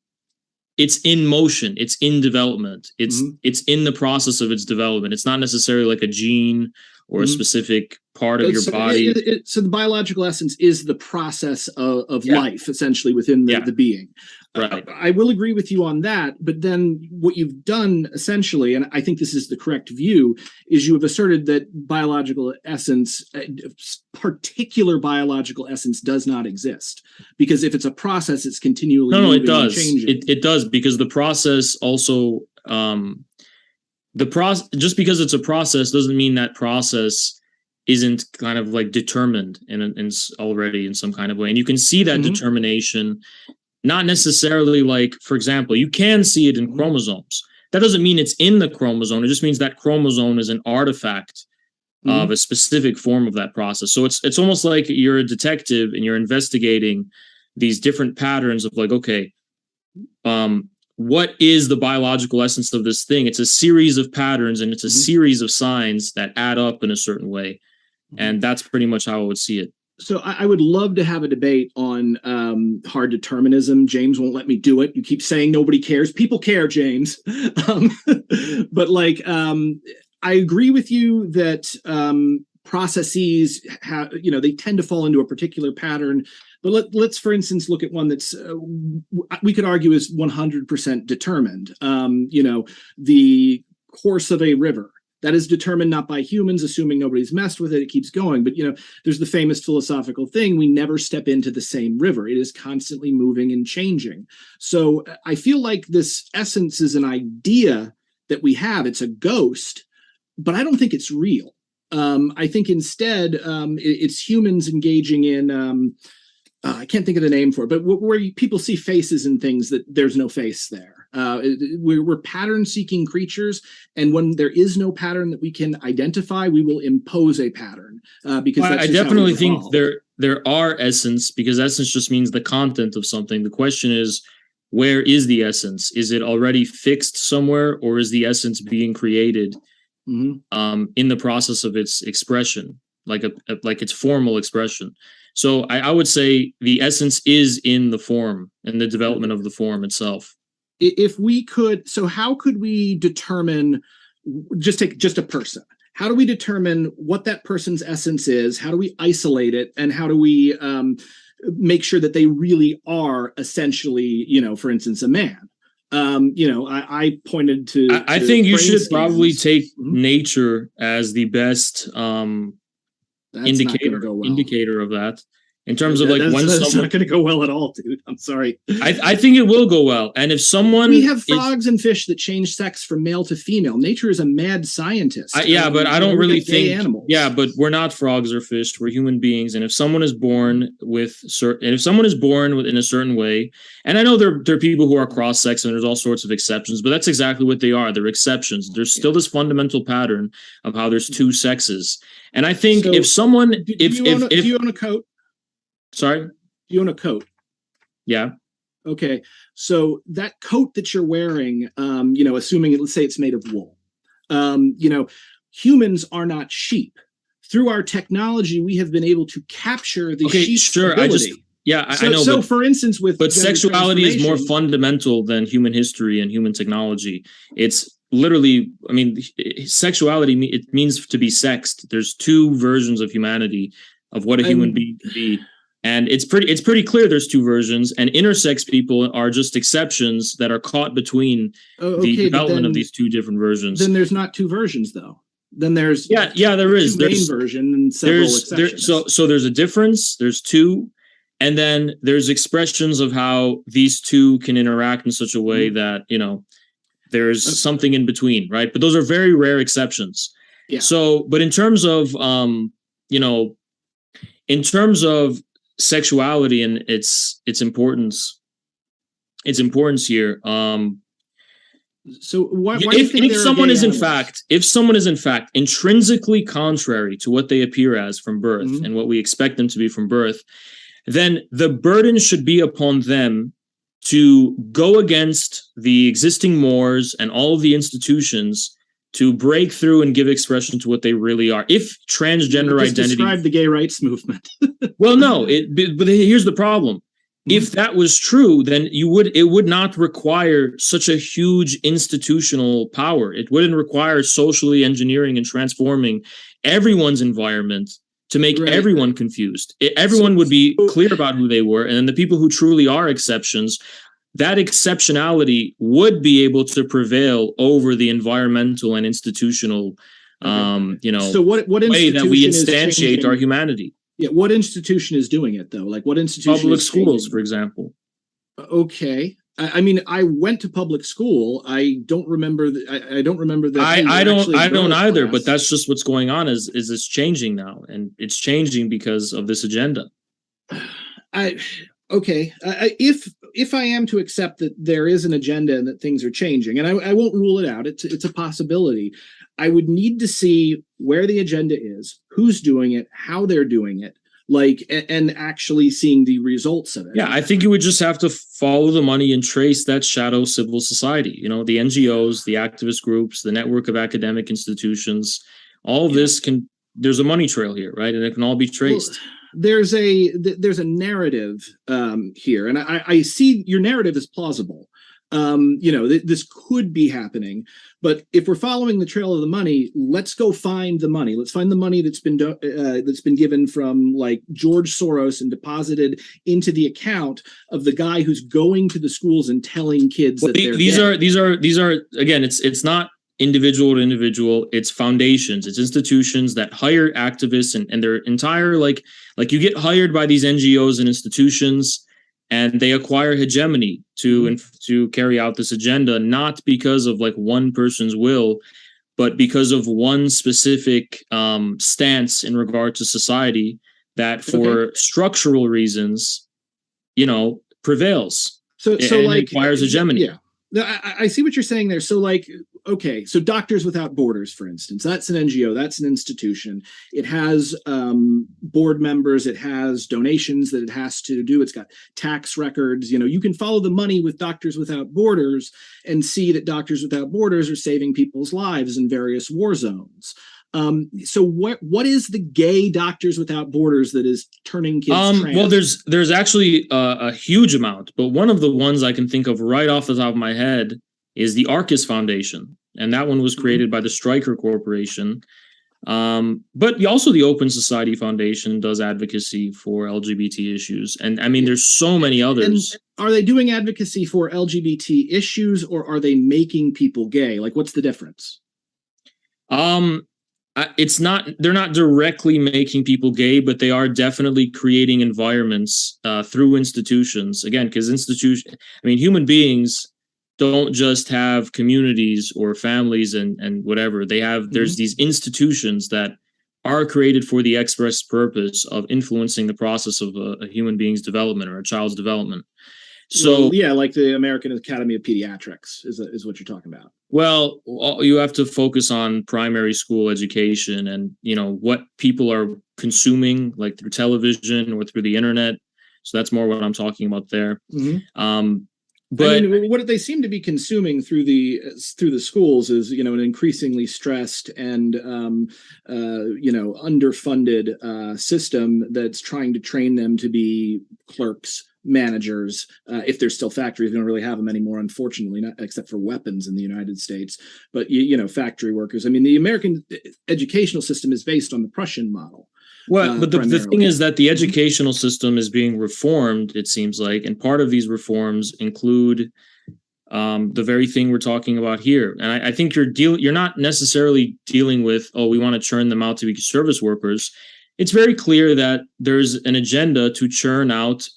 in motion. It's in development. It's in the process of its development. It's not necessarily like a gene or a specific part of your body. So the biological essence is the process of life, essentially, within the being. Right. I will agree with you on that, but then what you've done, essentially, and I think this is the correct view, is you have asserted that biological essence, particular biological essence, does not exist. Because if it's a process, it's continually moving it does. Changing. It does, because the process also... just because it's a process doesn't mean that process isn't kind of like determined in already in some kind of way. And you can see that determination, not necessarily, like, for example, you can see it in chromosomes. That doesn't mean it's in the chromosome. It just means that chromosome is an artifact of a specific form of that process. So it's almost like you're a detective and you're investigating these different patterns of, like, okay, what is the biological essence of this thing? It's a series of patterns and it's a series of signs that add up in a certain way. And that's pretty much how I would see it. So I would love to have a debate on hard determinism. James won't let me do it. You keep saying nobody cares. People care, James. But like, I agree with you that processes have, they tend to fall into a particular pattern. But let's, for instance, look at one that's we could argue is 100% determined. The course of a river. That is determined not by humans, assuming nobody's messed with it. It keeps going. But, there's the famous philosophical thing. We never step into the same river. It is constantly moving and changing. So I feel like this essence is an idea that we have. It's a ghost, but I don't think it's real. I think instead it's humans engaging in, I can't think of the name for it, but where people see faces and things that there's no face there. We're pattern-seeking creatures, and when there is no pattern that we can identify, we will impose a pattern. Because I definitely think there are essence, because essence just means the content of something. The question is, where is the essence? Is it already fixed somewhere, or is the essence being created in the process of its expression, like its formal expression? So I would say the essence is in the form and the development of the form itself. If we could, so how could we determine, just a person, how do we determine what that person's essence is? How do we isolate it? And how do we make sure that they really are essentially, for instance, a man? I pointed to. I think you should probably take nature as the best indicator of that. In terms of that's not going to go well at all, dude. I'm sorry. I think it will go well. And if someone we have frogs and fish that change sex from male to female. Nature is a mad scientist. But I don't really think animals. Yeah, but we're not frogs or fish. We're human beings. And if someone is born in a certain way, and I know there are people who are cross-sex and there's all sorts of exceptions, but that's exactly what they are. They're exceptions. There's still this fundamental pattern of how there's two sexes. And I think if someone do you own a coat? Sorry? Do you own a coat? Yeah. Okay. So that coat that you're wearing, assuming let's say it's made of wool, humans are not sheep. Through our technology, we have been able to capture the sheep's ability. I know. So for instance, but sexuality is more fundamental than human history and human technology. It's literally, sexuality, it means to be sexed. There's two versions of humanity of what a human being can be. And it's pretty clear there's two versions, and intersex people are just exceptions that are caught between the development of these two different versions. Then there's not two versions, though. Then there's there is main version and several exceptions. So there's a difference. There's two, and then there's expressions of how these two can interact in such a way that there's something in between, right? But those are very rare exceptions. Yeah. So, but in terms of sexuality and its importance here. So why do you think if someone is in fact intrinsically contrary to what they appear as from birth and what we expect them to be from birth, then the burden should be upon them to go against the existing mores and all of the institutions to break through and give expression to what they really are. If transgender identity... Describe the gay rights movement. Well, no, but here's the problem. If that was true, then it would not require such a huge institutional power. It wouldn't require socially engineering and transforming everyone's environment to make everyone confused. Everyone would be clear about who they were, and then the people who truly are exceptions, that exceptionality would be able to prevail over the environmental and institutional, so what way that we instantiate our humanity. Yeah, what institution is doing it though? Like what institution? Public schools, for example. Okay, I went to public school. I don't remember. I don't remember that. I don't either. But that's just what's going on. Is it's changing now, and it's changing because of this agenda. If I am to accept that there is an agenda and that things are changing, and I won't rule it out, it's a possibility. I would need to see where the agenda is, who's doing it, how they're doing it, and actually seeing the results of it. Yeah, I think you would just have to follow the money and trace that shadow civil society. The NGOs, the activist groups, the network of academic institutions, all of this there's a money trail here, right? And it can all be traced. Well, there's a narrative here, and I see your narrative is plausible. This could be happening, but if we're following the trail of the money, let's go find the money. Let's find the money that's been given from like George Soros and deposited into the account of the guy who's going to the schools and telling kids that these are again, it's not individual to individual, it's foundations, it's institutions that hire activists and their entire like you get hired by these NGOs and institutions, and they acquire hegemony to carry out this agenda, not because of like one person's will, but because of one specific stance in regard to society that for structural reasons, prevails. So acquires hegemony. Yeah. I see what you're saying there. So so Doctors Without Borders, for instance, that's an NGO, that's an institution. It has board members, it has donations that it has to do. It's got tax records. You can follow the money with Doctors Without Borders and see that Doctors Without Borders are saving people's lives in various war zones. So what is the gay Doctors Without Borders that is turning kids trans? Well, there's actually a huge amount, but one of the ones I can think of right off the top of my head is the Arcus Foundation, and that one was created by the Stryker Corporation. But also the Open Society Foundation does advocacy for LGBT issues, and I mean, there's so many others. And are they doing advocacy for LGBT issues, or are they making people gay? Like, what's the difference? It's not, they're not directly making people gay, but they are definitely creating environments through institutions. Again, because human beings don't just have communities or families and whatever. They have, there's these institutions that are created for the express purpose of influencing the process of a human being's development or a child's development. So yeah, like the American Academy of Pediatrics is what you're talking about. Well, you have to focus on primary school education and, what people are consuming, like through television or through the internet. So that's more what I'm talking about there. But what they seem to be consuming through the schools is, an increasingly stressed and underfunded system that's trying to train them to be clerks, managers. If there's still factories, we don't really have them anymore, unfortunately, not except for weapons in the United States. But factory workers. I mean, the American educational system is based on the Prussian model. Well, but the thing is that the educational system is being reformed, it seems like, and part of these reforms include the very thing we're talking about here. And I think you're not necessarily dealing with, we want to churn them out to be service workers. It's very clear that there's an agenda to churn out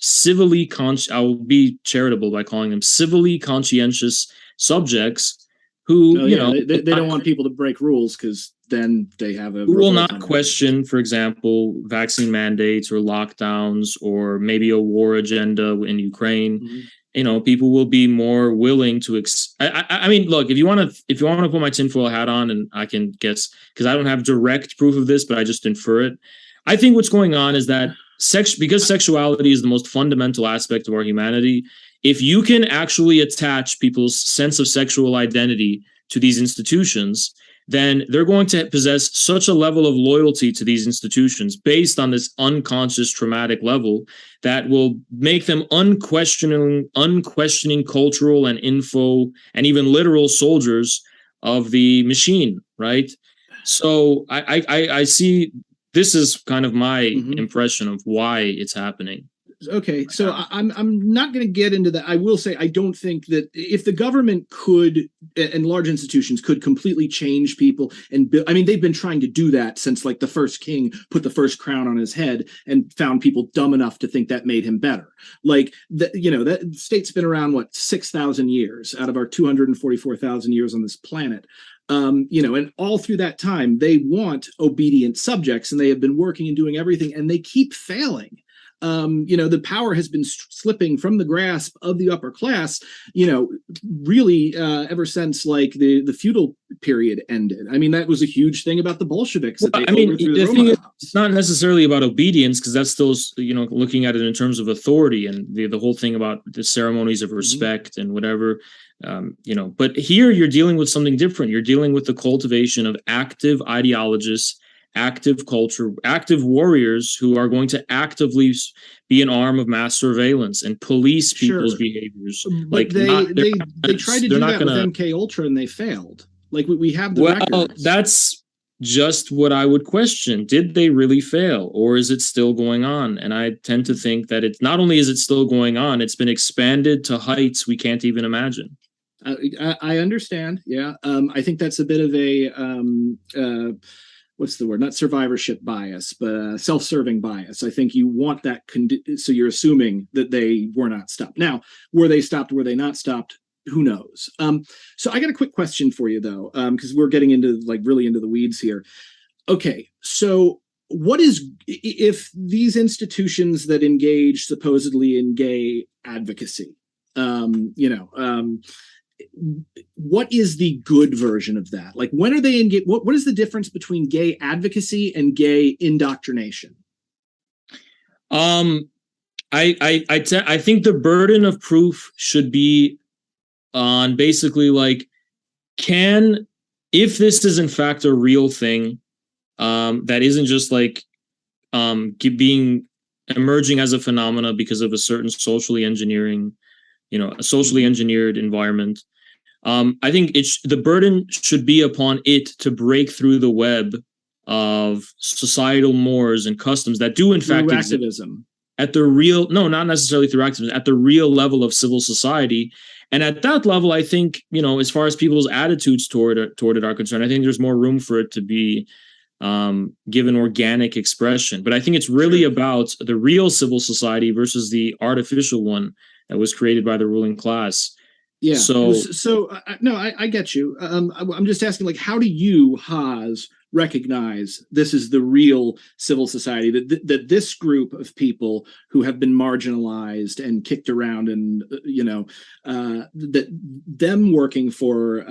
I will be charitable by calling them civilly conscientious subjects who, they don't want people to break rules because then they have who will not question, for example, vaccine mandates or lockdowns or maybe a war agenda in Ukraine. People will be more willing to. I mean, look, if you want to put my tinfoil hat on, and I can guess because I don't have direct proof of this, but I just infer it. I think what's going on is that because sexuality is the most fundamental aspect of our humanity, if you can actually attach people's sense of sexual identity to these institutions, then they're going to possess such a level of loyalty to these institutions based on this unconscious traumatic level that will make them unquestioning cultural and info and even literal soldiers of the machine, right? So I see this is kind of my impression of why it's happening. Okay, so I'm not going to get into that. I will say I don't think that if the government could and large institutions could completely change people and build, I mean, they've been trying to do that since like the first king put the first crown on his head and found people dumb enough to think that made him better. Like that state's been around 6,000 years out of our 244,000 years on this planet. And all through that time, they want obedient subjects, and they have been working and doing everything, and they keep failing. The power has been slipping from the grasp of the upper class, really ever since like the feudal period ended. I mean, that was a huge thing about the Bolsheviks. The thing is, it's not necessarily about obedience, because that's still, looking at it in terms of authority and the whole thing about the ceremonies of respect and whatever. But here you're dealing with something different. You're dealing with the cultivation of active ideologists, active culture, active warriors who are going to actively be an arm of mass surveillance and police people's behaviors. But they tried to do that with MK Ultra and they failed. Like we have the records. That's just what I would question. Did they really fail, or is it still going on? And I tend to think that it's not only is it still going on, it's been expanded to heights we can't even imagine. I understand. Yeah. I think that's a bit of a what's the word? Not survivorship bias, but self-serving bias. I think you want that. So you're assuming that they were not stopped. Now, were they stopped? Were they not stopped? Who knows? So I got a quick question for you, though, because we're getting into really into the weeds here. Okay, so what is, if these institutions that engage supposedly in gay advocacy, what is the good version of that? Like, when are they engaged? What is the difference between gay advocacy and gay indoctrination? I think the burden of proof should be on basically like, if this is in fact a real thing, that isn't just like being emerging as a phenomena because of a certain socially engineering, a socially engineered environment. I think the burden should be upon it to break through the web of societal mores and customs that do in fact exist activism at the real, no, not necessarily through activism, at the real level of civil society. And at that level, I think, as far as people's attitudes toward it are concerned, I think there's more room for it to be given organic expression. But I think it's really about the real civil society versus the artificial one that was created by the ruling class. Yeah. So no, I get you. I'm just asking, like, how do you, Haas, recognize this is the real civil society, that this group of people who have been marginalized and kicked around, and that them working for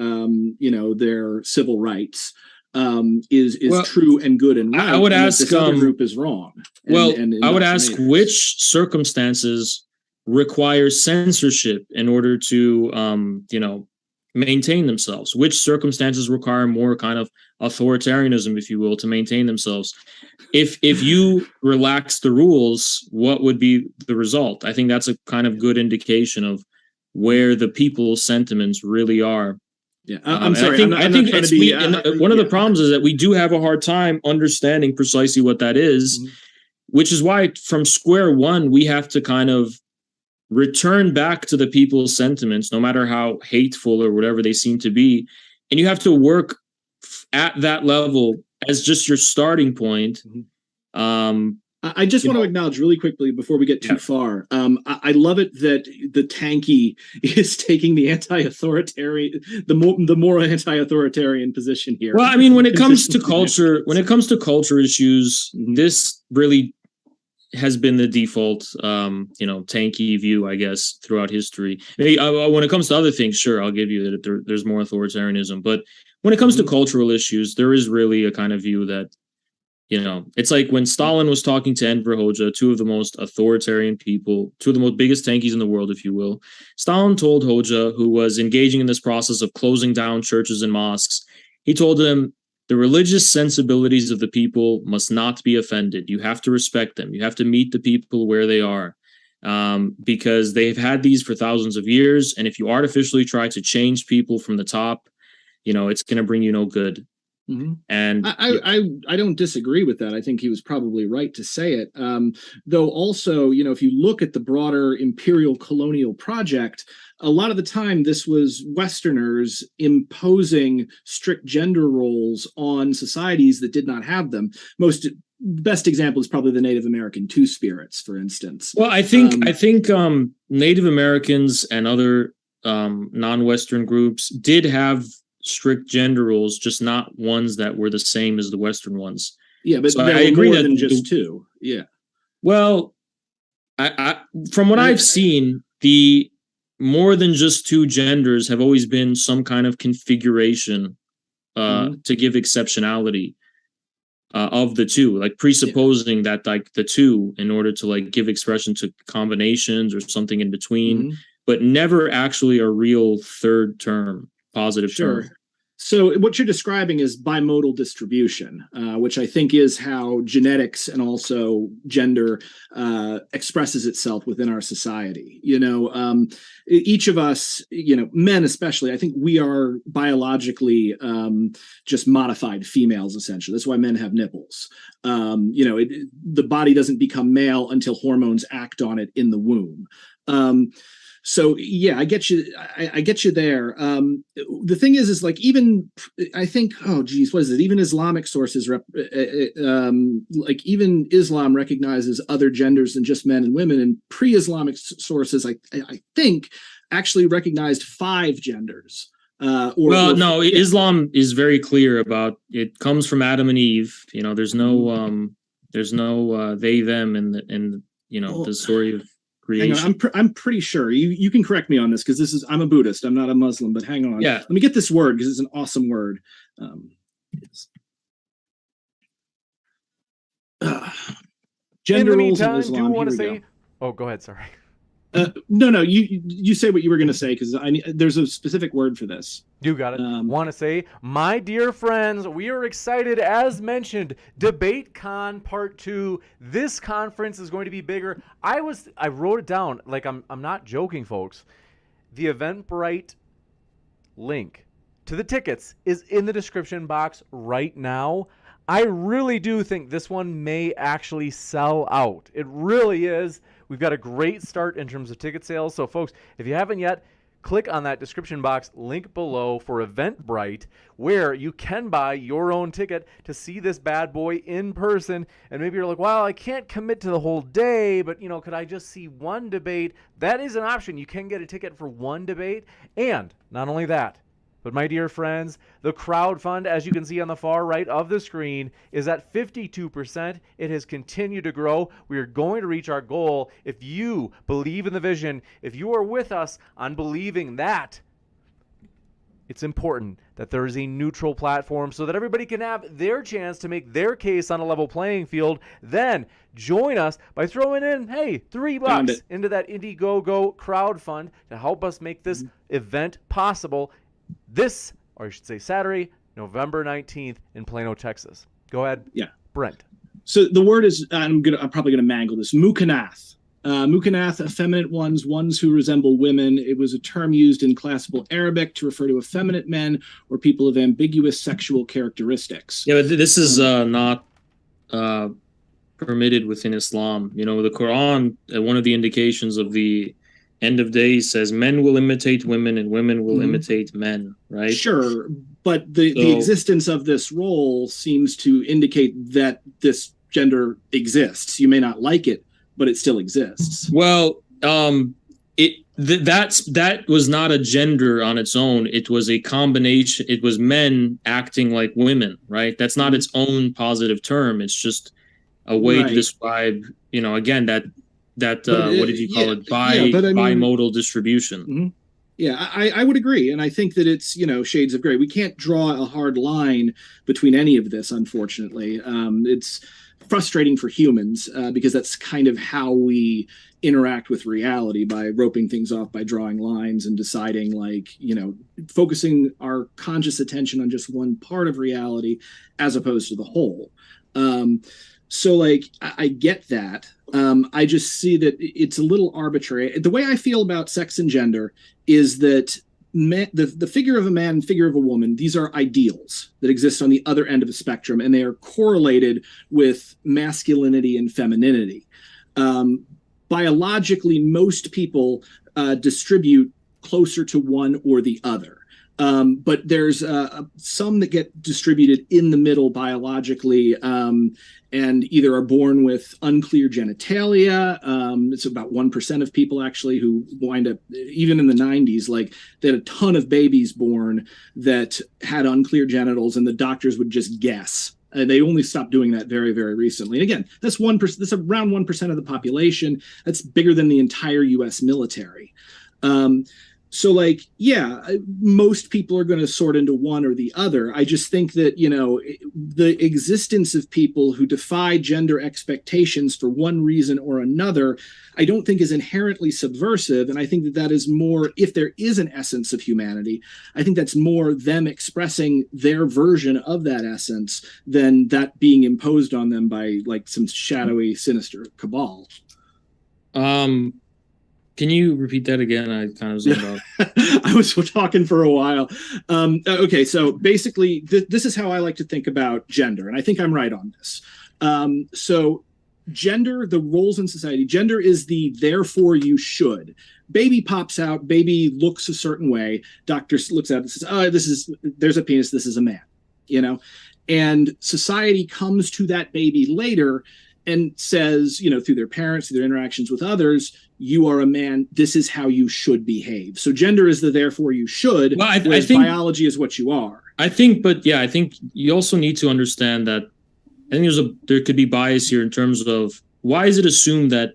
their civil rights is true and good and right? I would ask this other group is wrong. I would ask which circumstances require censorship in order to maintain themselves, which circumstances require more kind of authoritarianism, if you will, to maintain themselves. If you relax the rules, what would be the result? I think that's a kind of good indication of where the people's sentiments really are. Yeah, I'm sorry. I think one of the problems is that we do have a hard time understanding precisely what that is, which is why from square one we have to kind of return back to the people's sentiments, no matter how hateful or whatever they seem to be. And you have to work at that level as just your starting point. I just want to acknowledge really quickly before we get too far. I love it that the tanky is taking the anti-authoritarian, the more anti-authoritarian position here. Well, I mean, when it comes to culture issues, this really has been the default, tanky view, I guess, throughout history. When it comes to other things, sure, I'll give you that there's more authoritarianism. But when it comes to cultural issues, there is really a kind of view that, it's like when Stalin was talking to Enver Hoxha, two of the most authoritarian people, two of the most biggest tankies in the world, if you will. Stalin told Hoxha, who was engaging in this process of closing down churches and mosques, he told him, the religious sensibilities of the people must not be offended. You have to respect them. You have to meet the people where they are, because they've had these for thousands of years. And if you artificially try to change people from the top, it's going to bring you no good. And I don't disagree with that. I think he was probably right to say it. Though also, if you look at the broader imperial colonial project, a lot of the time this was Westerners imposing strict gender roles on societies that did not have them. Best example is probably the Native American Two-Spirits, for instance. Well, I think Native Americans and other non-Western groups did have strict gender rules, just not ones that were the same as the Western ones. Yeah, but so I agree more than just two. Yeah. Well, I from what I've seen, the more than just two genders have always been some kind of configuration to give exceptionality of the two, like presupposing that like the two in order to like give expression to combinations or something in between, but never actually a real third term, positive term. So what you're describing is bimodal distribution, which I think is how genetics and also gender expresses itself within our society. Each of us, men especially, I think we are biologically just modified females, essentially. That's why men have nipples. The body doesn't become male until hormones act on it in the womb. So yeah, I get you. I get you there. The thing is like even I think, what is it? Even Islamic sources, like even Islam recognizes other genders than just men and women, and pre-Islamic sources, I think, actually recognized 5 genders. Islam is very clear about it. Comes from Adam and Eve. There's no they them in the story of creation. Hang on, I'm pretty sure you can correct me on this because I'm a Buddhist. I'm not a Muslim, but hang on. Yeah. Let me get this word because it's an awesome word. Gender in the roles meantime, in Islam. do you want to say? Oh, go ahead. Sorry. No. You say what you were going to say because there's a specific word for this. You got it. Want to say, my dear friends, we are excited. As mentioned, DebateCon Part 2. This conference is going to be bigger. I wrote it down. Like I'm not joking, folks. The Eventbrite link to the tickets is in the description box right now. I really do think this one may actually sell out. It really is. We've got a great start in terms of ticket sales. So, folks, if you haven't yet, click on that description box link below for Eventbrite, where you can buy your own ticket to see this bad boy in person. And maybe you're like, well, I can't commit to the whole day, but, could I just see one debate? That is an option. You can get a ticket for one debate. And not only that, but my dear friends, the crowd fund, as you can see on the far right of the screen, is at 52%. It has continued to grow. We are going to reach our goal. If you believe in the vision, if you are with us on believing that, it's important that there is a neutral platform so that everybody can have their chance to make their case on a level playing field. Then join us by throwing in, hey, $3 into that Indiegogo crowd fund to help us make this event possible. This, or I should say Saturday, November 19th in Plano, Texas. Go ahead. Yeah. Brent. So the word is, I'm probably going to mangle this, Mukanath. Mukanath, effeminate ones who resemble women. It was a term used in classical Arabic to refer to effeminate men or people of ambiguous sexual characteristics. Yeah, but this is not permitted within Islam. The Quran, one of the indications of the end of days says men will imitate women and women will imitate men, right? Sure, but the existence of this role seems to indicate that this gender exists. You may not like it, but it still exists. Well, that was not a gender on its own. It was a combination. It was men acting like women, right? That's not its own positive term. It's just a way to describe, again, that what did you call it? Bimodal distribution. Mm-hmm. Yeah, I would agree. And I think that it's, shades of gray. We can't draw a hard line between any of this, unfortunately. It's frustrating for humans because that's kind of how we interact with reality, by roping things off, by drawing lines and deciding, focusing our conscious attention on just one part of reality as opposed to the whole. So I get that. I just see that it's a little arbitrary. The way I feel about sex and gender is that the figure of a man and figure of a woman, these are ideals that exist on the other end of a spectrum, and they are correlated with masculinity and femininity. Biologically, most people distribute closer to one or the other. But there's some that get distributed in the middle biologically and either are born with unclear genitalia. It's about 1% of people actually who wind up, even in the 90s, they had a ton of babies born that had unclear genitals and the doctors would just guess. They only stopped doing that very, very recently. And again, that's 1%. That's around 1% of the population. That's bigger than the entire U.S. military. So most people are going to sort into one or the other. I just think that, the existence of people who defy gender expectations for one reason or another, I don't think is inherently subversive. And I think that is more, if there is an essence of humanity, I think that's more them expressing their version of that essence than that being imposed on them by some shadowy, sinister cabal. Can you repeat that again? I kind of zoned out. I was talking for a while. Okay, so basically, this is how I like to think about gender, and I think I'm right on this. So gender, the roles in society, gender is the therefore you should. Baby pops out, baby looks a certain way, doctor looks at it and says, oh, there's a penis, this is a man, And society comes to that baby later and says, through their parents, through their interactions with others, you are a man, this is how you should behave. So gender is the therefore you should, whereas biology is what you are. I think you also need to understand that I think there could be bias here in terms of why is it assumed that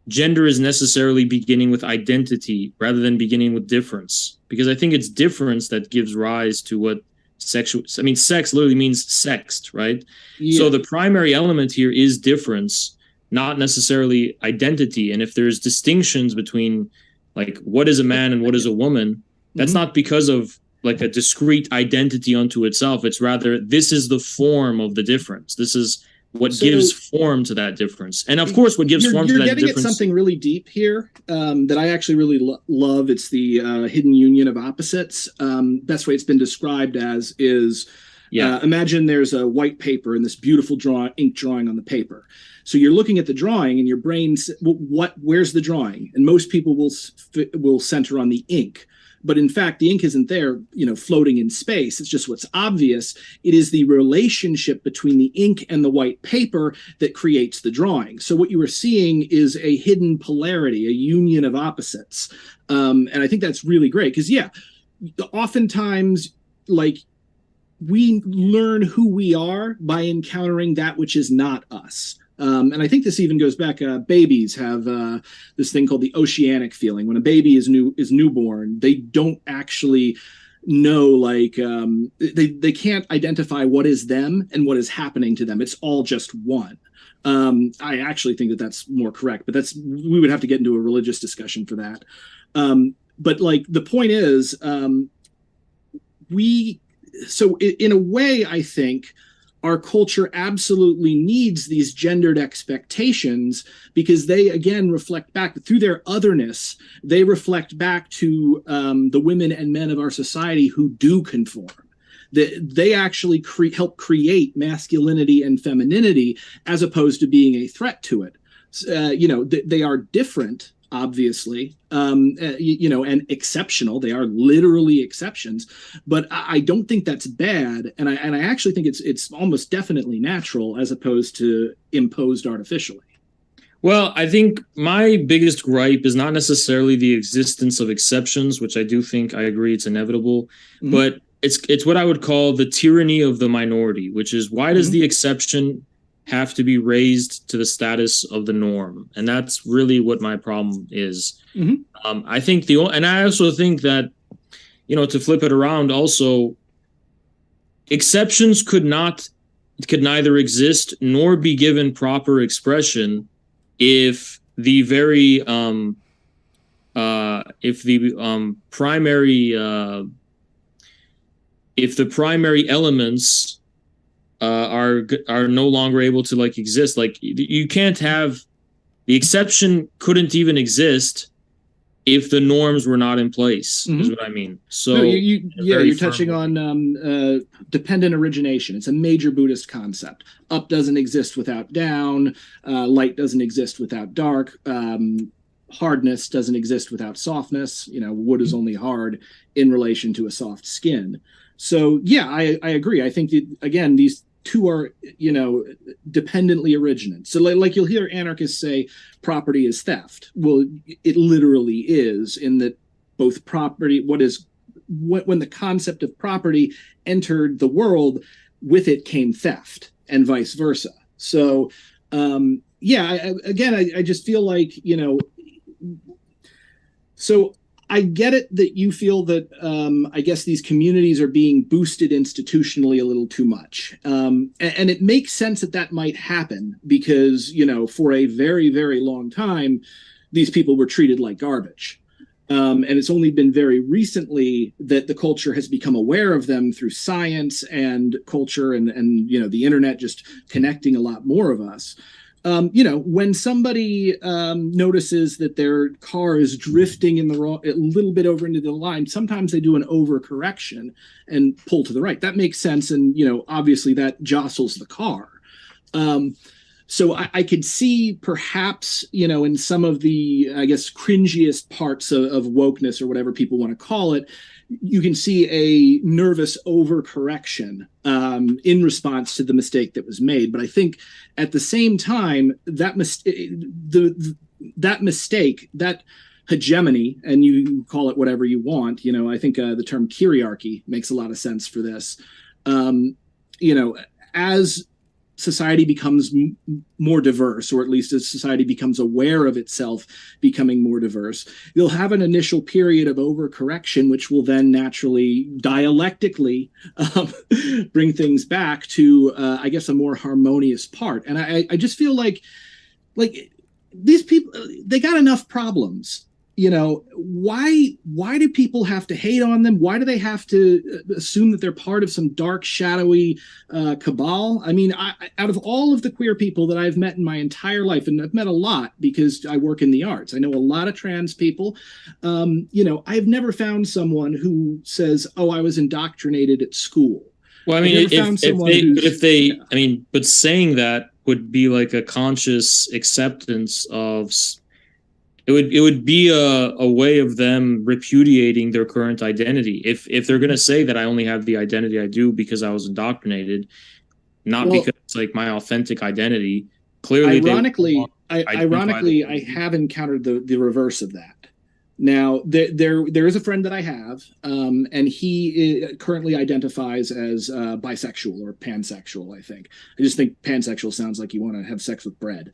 gender is necessarily beginning with identity rather than beginning with difference? Because I think it's difference that gives rise to what sex literally means sexed, right? Yeah. So the primary element here is difference. not necessarily identity. And if there's distinctions between like what is a man and what is a woman, that's not because of like a discrete identity unto itself. It's rather, this is the form of the difference. This is what gives form to that difference. And of course, what gives form to that difference. You're getting at something really deep here that I actually really love. It's the hidden union of opposites. Best way it's been described as is, imagine there's a white paper and this beautiful ink drawing on the paper. So you're looking at the drawing and your brain, where's the drawing? And most people will center on the ink. But in fact, the ink isn't there, floating in space. It's just what's obvious. It is the relationship between the ink and the white paper that creates the drawing. So what you are seeing is a hidden polarity, a union of opposites. And I think that's really great because, oftentimes, like, we learn who we are by encountering that which is not us. And I think this even goes back. Babies have this thing called the oceanic feeling. When a baby is newborn, they don't actually know, like, they can't identify what is them and what is happening to them. It's all just one. I actually think that that's more correct, but we would have to get into a religious discussion for that. But like the point is, so in a way, I think our culture absolutely needs these gendered expectations because they, again, reflect back through their otherness. They reflect back to the women and men of our society who do conform. They actually help create masculinity and femininity as opposed to being a threat to it. They are different, obviously, and exceptional. They are literally exceptions, but I don't think that's bad. And I actually think it's almost definitely natural as opposed to imposed artificially. Well, I think my biggest gripe is not necessarily the existence of exceptions, which I do think, I agree, it's inevitable, but it's what I would call the tyranny of the minority, which is, why does the exception have to be raised to the status of the norm? And that's really what my problem is. I think and I also think that, to flip it around also, exceptions could neither exist nor be given proper expression if the very primary elements are no longer able to like exist. Like, you can't have the exception couldn't even exist if the norms were not in place, is what I mean. So no, you're touching on dependent origination. It's a major Buddhist concept. Up doesn't exist without down. Light doesn't exist without dark. Hardness doesn't exist without softness. Wood is only hard in relation to a soft skin. So I agree. I think that, again, these two are, dependently originate. So like you'll hear anarchists say property is theft. Well, it literally is, in that both property, when the concept of property entered the world, with it came theft, and vice versa. So, I just feel like, so I get it that you feel that, I guess, these communities are being boosted institutionally a little too much. And it makes sense that might happen because, for a very, very long time, these people were treated like garbage. And it's only been very recently that the culture has become aware of them through science and culture and the internet just connecting a lot more of us. When somebody notices that their car is drifting in a little bit over into the line, sometimes they do an overcorrection and pull to the right. That makes sense. And, obviously that jostles the car. So I could see perhaps, in some of the, I guess, cringiest parts of wokeness or whatever people want to call it, you can see a nervous overcorrection in response to the mistake that was made. But I think at the same time, that mistake, that hegemony, and you call it whatever you want, I think the term kyriarchy makes a lot of sense for this. As society becomes more diverse, or at least as society becomes aware of itself becoming more diverse, you'll have an initial period of overcorrection, which will then naturally dialectically bring things back to, I guess, a more harmonious part. And I just feel like like these people, they got enough problems. Why do people have to hate on them? Why do they have to assume that they're part of some dark, shadowy cabal? I mean, out of all of the queer people that I've met in my entire life, and I've met a lot because I work in the arts, I know a lot of trans people. I've never found someone who says, "Oh, I was indoctrinated at school." Well, I mean, but saying that would be like a conscious acceptance of. It would be a way of them repudiating their current identity. If they're going to say that I only have the identity I do because I was indoctrinated, not because it's like my authentic identity. Clearly, ironically, I have encountered the reverse of that. Now, there is a friend that I have, and he currently identifies as bisexual or pansexual, I think. I just think pansexual sounds like you want to have sex with bread.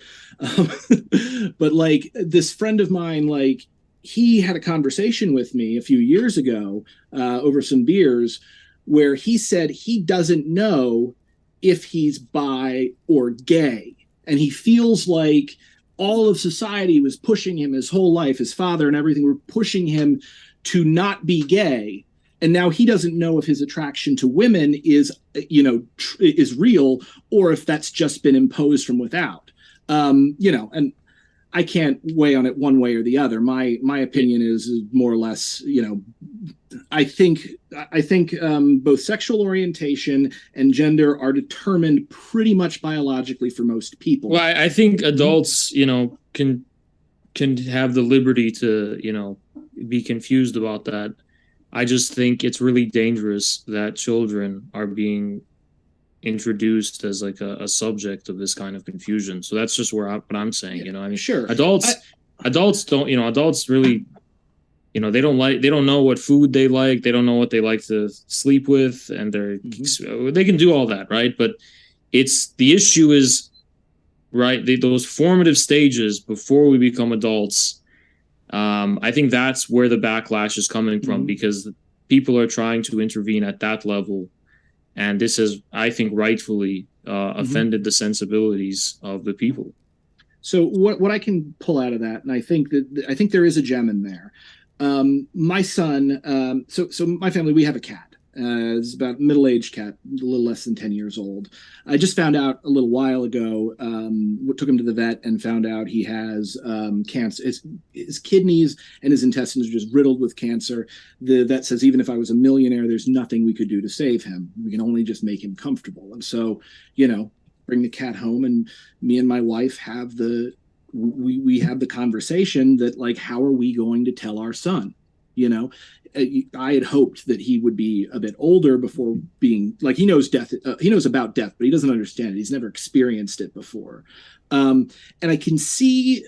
But, like, this friend of mine, like, he had a conversation with me a few years ago over some beers where he said he doesn't know if he's bi or gay. And he feels like all of society was pushing him his whole life, his father and everything were pushing him to not be gay. And now he doesn't know if his attraction to women is real or if that's just been imposed from without. And I can't weigh on it one way or the other. My opinion is more or less, I think both sexual orientation and gender are determined pretty much biologically for most people. Well, I think adults, can have the liberty to, be confused about that. I just think it's really dangerous that children are being introduced as like a subject of this kind of confusion. So that's just what I'm saying. I mean, sure, adults don't, adults really, they don't know what food they like. They don't know what they like to sleep with, and they can do all that, right? But the issue is, right, those formative stages before we become adults. I think that's where the backlash is coming from, because people are trying to intervene at that level. And this has, I think, rightfully offended the sensibilities of the people. So what I can pull out of that, and I think there is a gem in there. My son, so my family, we have a cat. It's about a middle-aged cat, a little less than 10 years old. I just found out a little while ago, took him to the vet and found out he has cancer. His kidneys and his intestines are just riddled with cancer. The vet says, even if I was a millionaire, there's nothing we could do to save him. We can only just make him comfortable. And so, bring the cat home, and me and my wife have we have the conversation that, like, how are we going to tell our son? I had hoped that he would be a bit older before being, like, he knows death. He knows about death, but he doesn't understand it. He's never experienced it before. And I can see,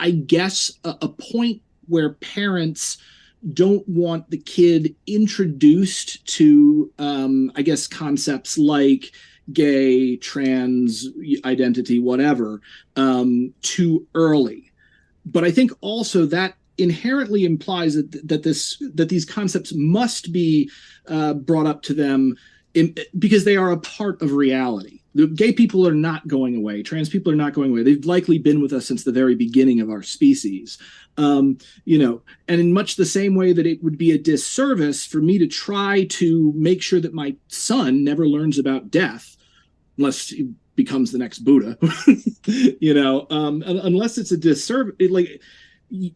I guess, a point where parents don't want the kid introduced to, I guess, concepts like gay, trans identity, whatever, too early. But I think also that inherently implies that these concepts must be brought up to them because they are a part of reality. The gay people are not going away. Trans people are not going away. They've likely been with us since the very beginning of our species. And in much the same way that it would be a disservice for me to try to make sure that my son never learns about death, unless he becomes the next Buddha, unless it's a disservice,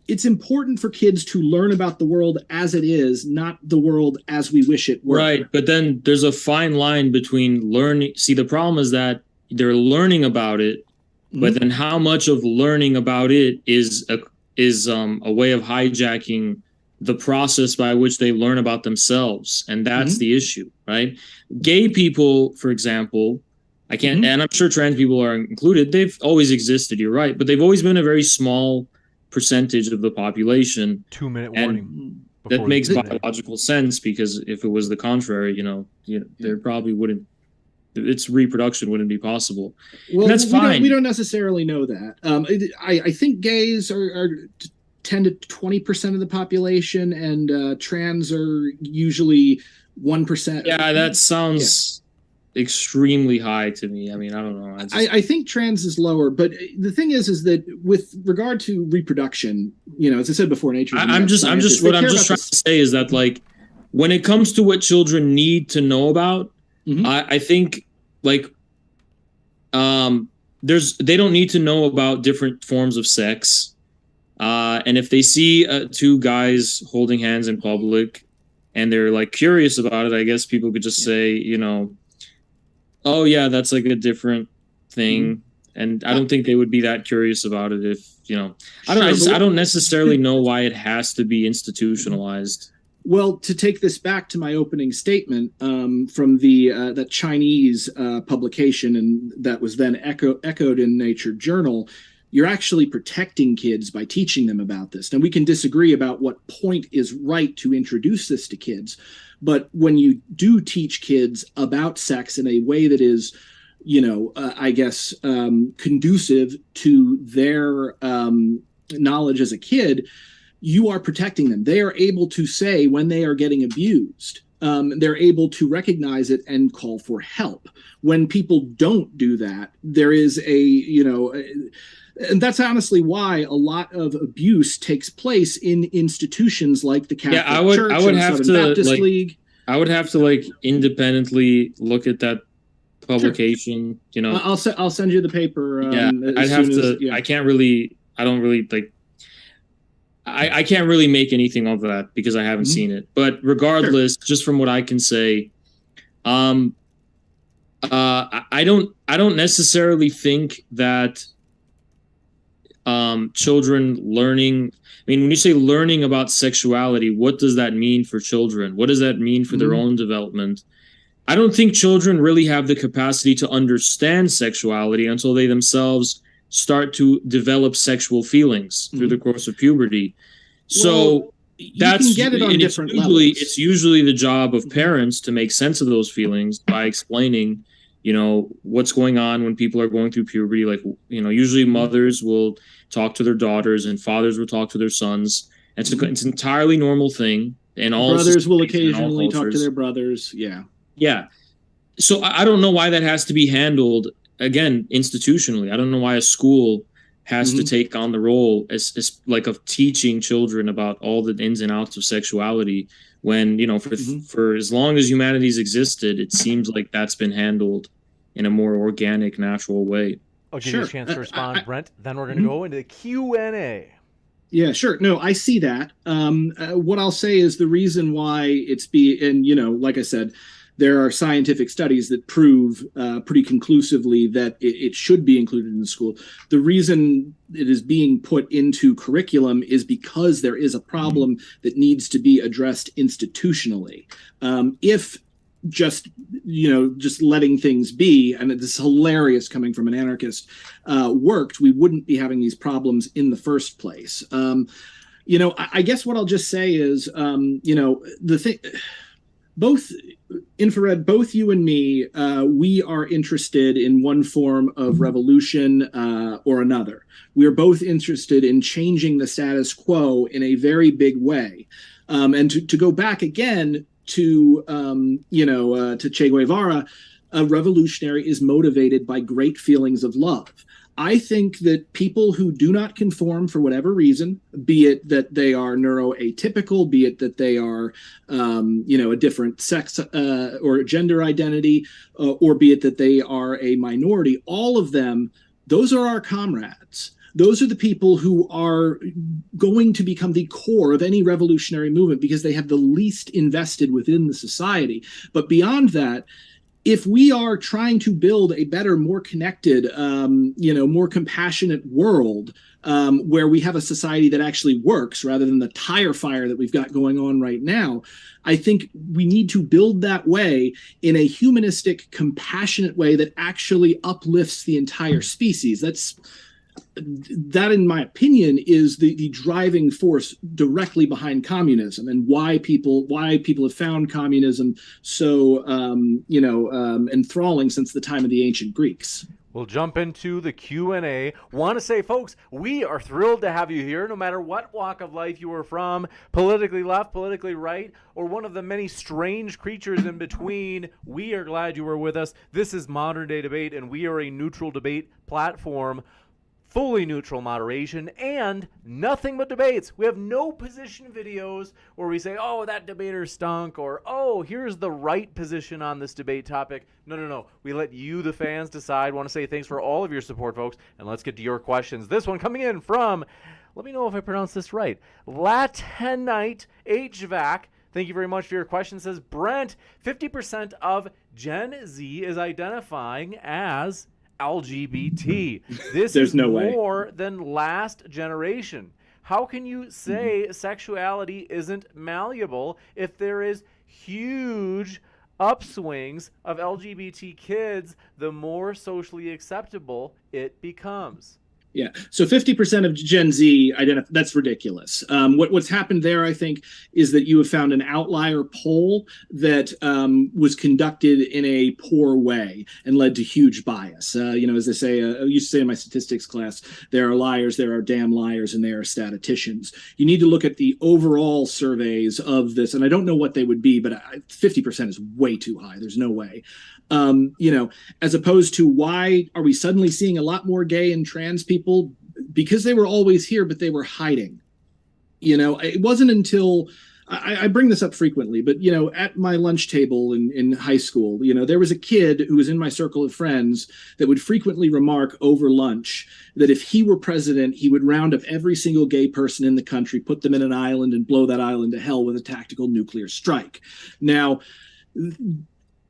it's important for kids to learn about the world as it is, not the world as we wish it were. Right. But then there's a fine line between learning. See, the problem is that they're learning about it, but then how much of learning about it is a way of hijacking the process by which they learn about themselves. And that's the issue, right? Gay people, for example, I can't, and I'm sure trans people are included. They've always existed. You're right. But they've always been a very small percentage of the population. 2-minute warning. That makes biological sense, because if it was the contrary, there probably wouldn't, its reproduction wouldn't be possible. Well, and that's fine. We don't necessarily know that. I think gays are 10 to 20% of the population, and trans are usually 1%. Yeah, that sounds extremely high to me. I mean, I don't know. I think trans is lower, but the thing is that with regard to reproduction, as I said before, nature. I'm just trying to say is that, like, when it comes to what children need to know about, I think, like, they don't need to know about different forms of sex, and if they see two guys holding hands in public and they're like curious about it, I guess people could just say, oh yeah, that's like a different thing. And I don't think they would be that curious about it if, I don't necessarily know why it has to be institutionalized. Well, to take this back to my opening statement from that Chinese publication, and that was then echoed in Nature Journal, you're actually protecting kids by teaching them about this. Now, we can disagree about what point is right to introduce this to kids, but when you do teach kids about sex in a way that is, conducive to their knowledge as a kid, you are protecting them. They are able to say when they are getting abused. They're able to recognize it and call for help. When people don't do that, there is and that's honestly why a lot of abuse takes place in institutions like the Catholic Church and the Southern Baptist League. I would have to independently look at that publication. Sure. I'll send you the paper. I'd have to. I can't really. I don't really like. I can't really make anything of that because I haven't seen it. But regardless, just from what I can say, I don't necessarily think that children learning. I mean, when you say learning about sexuality, what does that mean for children? What does that mean for their own development? I don't think children really have the capacity to understand sexuality until they themselves start to develop sexual feelings through the course of puberty. So that's can get it on different levels. It's usually the job of parents to make sense of those feelings by explaining, what's going on when people are going through puberty. Like, usually mothers will talk to their daughters and fathers will talk to their sons. It's an entirely normal thing. And all brothers will occasionally talk to their brothers. Yeah. Yeah. So I don't know why that has to be handled, again, institutionally. I don't know why a school has to take on the role as like of teaching children about all the ins and outs of sexuality when, for as long as humanity's existed, it seems like that's been handled in a more organic, natural way. I'll give you a chance to respond, Brent. Then we're going to go into the Q&A. Yeah, sure. No, I see that. What I'll say is the reason why like I said, there are scientific studies that prove pretty conclusively that it should be included in the school. The reason it is being put into curriculum is because there is a problem that needs to be addressed institutionally. If just letting things be, and it's hilarious coming from an anarchist, worked, we wouldn't be having these problems in the first place. I guess what I'll just say is, the thing, both Infrared, both you and me, we are interested in one form of revolution or another. We are both interested in changing the status quo in a very big way. And to go back again to Che Guevara, a revolutionary is motivated by great feelings of love. I think that people who do not conform for whatever reason, be it that they are neuroatypical, be it that they are, a different sex or gender identity, or be it that they are a minority, all of them, those are our comrades. Those are the people who are going to become the core of any revolutionary movement because they have the least invested within the society. But beyond that, if we are trying to build a better, more connected, more compassionate world where we have a society that actually works rather than the tire fire that we've got going on right now, I think we need to build that way in a humanistic, compassionate way that actually uplifts the entire species. That, in my opinion, is the driving force directly behind communism and why people have found communism so enthralling since the time of the ancient Greeks. We'll jump into the Q&A. Want to say, folks, we are thrilled to have you here, no matter what walk of life you are from, politically left, politically right, or one of the many strange creatures in between. We are glad you are with us. This is Modern Day Debate, and we are a neutral debate platform, fully neutral moderation, and nothing but debates. We have no position videos where we say, oh, that debater stunk, or, oh, here's the right position on this debate topic. No. We let you, the fans, decide. Want to say thanks for all of your support, folks, and let's get to your questions. This one coming in from, let me know if I pronounce this right, Latinite HVAC. Thank you very much for your question. It says, Brent, 50% of Gen Z is identifying as LGBT. This is no way. more than last generation. How can you say sexuality isn't malleable if there is huge upswings of LGBT kids the more socially acceptable it becomes? Yeah. So 50% of Gen Z that's ridiculous. What's happened there, I think, is that you have found an outlier poll that was conducted in a poor way and led to huge bias. As they say, I used to say in my statistics class, there are liars, there are damn liars, and there are statisticians. You need to look at the overall surveys of this, and I don't know what they would be, but 50% is way too high. There's no way. As opposed to why are we suddenly seeing a lot more gay and trans people? Because they were always here, but they were hiding. It wasn't until I bring this up frequently, but at my lunch table in high school, there was a kid who was in my circle of friends that would frequently remark over lunch that if he were president, he would round up every single gay person in the country, put them in an island, and blow that island to hell with a tactical nuclear strike. Now,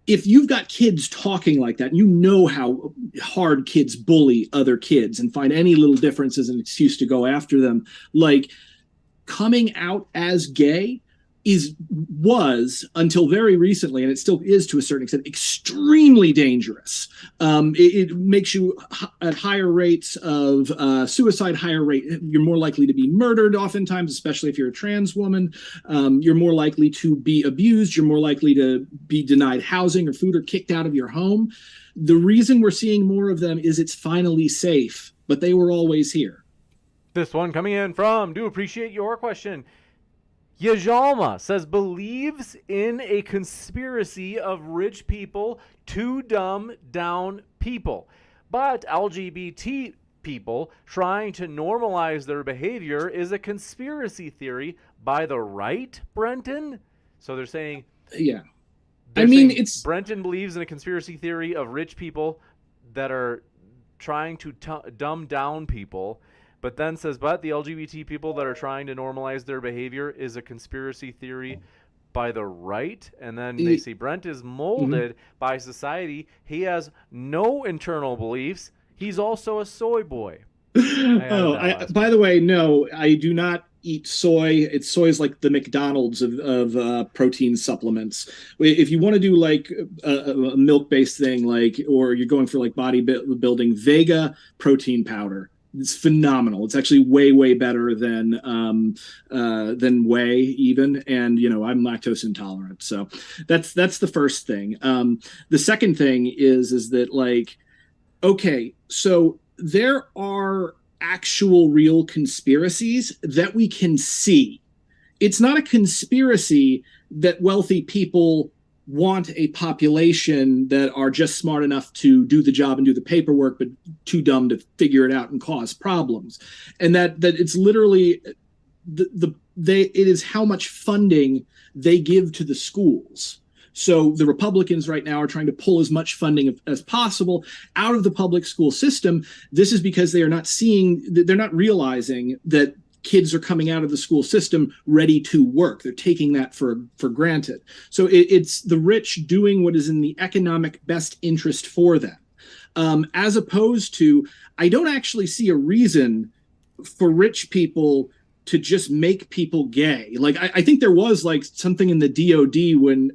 if you've got kids talking like that, you know how hard kids bully other kids and find any little difference as an excuse to go after them. Like, coming out as gay was until very recently, and it still is to a certain extent, extremely dangerous. It makes you at higher rates of suicide, higher rate. You're more likely to be murdered oftentimes, especially if you're a trans woman. You're more likely to be abused. You're more likely to be denied housing or food or kicked out of your home. The reason we're seeing more of them is it's finally safe, but they were always here. This one coming in from, do appreciate your question. Yajalma says, believes in a conspiracy of rich people to dumb down people, but LGBT people trying to normalize their behavior is a conspiracy theory by the right, Brenton? So they're saying... Yeah. It's... Brenton believes in a conspiracy theory of rich people that are trying to dumb down people, but then says, but the LGBT people that are trying to normalize their behavior is a conspiracy theory by the right. And then they say Brent is molded by society. He has no internal beliefs. He's also a soy boy. By the way, no, I do not eat soy. Soy is like the McDonald's of protein supplements. If you want to do like a milk-based thing, or you're going for like bodybuilding, Vega protein powder. It's phenomenal. It's actually way, way better than whey even. And, I'm lactose intolerant. So that's the first thing. The second thing is that okay, so there are actual real conspiracies that we can see. It's not a conspiracy that wealthy people want a population that are just smart enough to do the job and do the paperwork, but too dumb to figure it out and cause problems. And that it's literally it is how much funding they give to the schools. So the Republicans right now are trying to pull as much funding as possible out of the public school system. This is because they're not realizing that kids are coming out of the school system ready to work. They're taking that for granted. So it's the rich doing what is in the economic best interest for them. As opposed to, I don't actually see a reason for rich people to just make people gay. I think there was something in the DOD when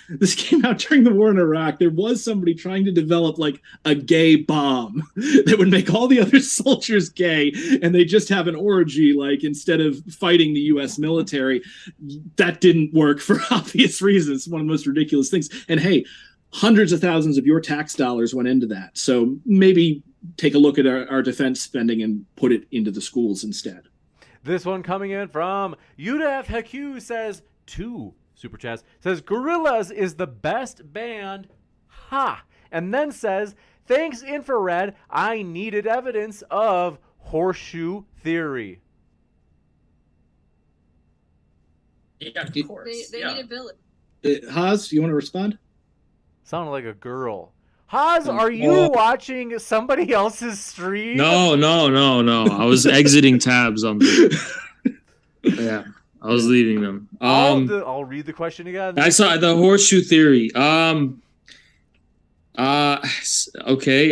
this came out during the war in Iraq. There was somebody trying to develop a gay bomb that would make all the other soldiers gay, and they just have an orgy instead of fighting the U.S. military. That didn't work for obvious reasons. One of the most ridiculous things. And hey, hundreds of thousands of your tax dollars went into that. So maybe take a look at our defense spending and put it into the schools instead. This one coming in from Yudaf Haku says, 2 super chats, says Gorillaz is the best band. Ha! And then says, thanks Infrared, I needed evidence of horseshoe theory. Yeah, of course. They need a village. Haas, you want to respond? Sounded like a girl. Haas, are you watching somebody else's stream? No. I was exiting tabs on the. Yeah, I was leaving them. I'll read the question again. I saw the horseshoe theory. Okay.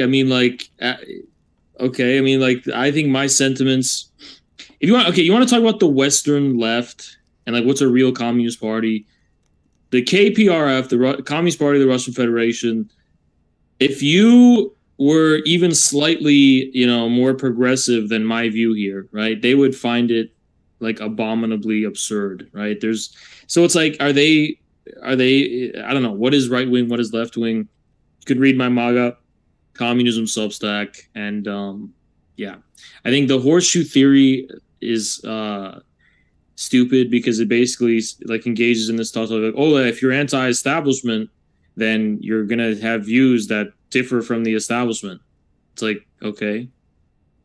I mean, like, I think my sentiments. If you want, you want to talk about the Western left and like what's a real Communist Party. The KPRF, the Communist Party of the Russian Federation, if you were even slightly, more progressive than my view here, right, they would find it like abominably absurd, right? So it's like, are they, I don't know, what is right wing, what is left wing? You could read my MAGA communism Substack, and I think the horseshoe theory is stupid because it basically like engages in this thought of like, if you're anti-establishment, then you're gonna have views that differ from the establishment. It's like, okay,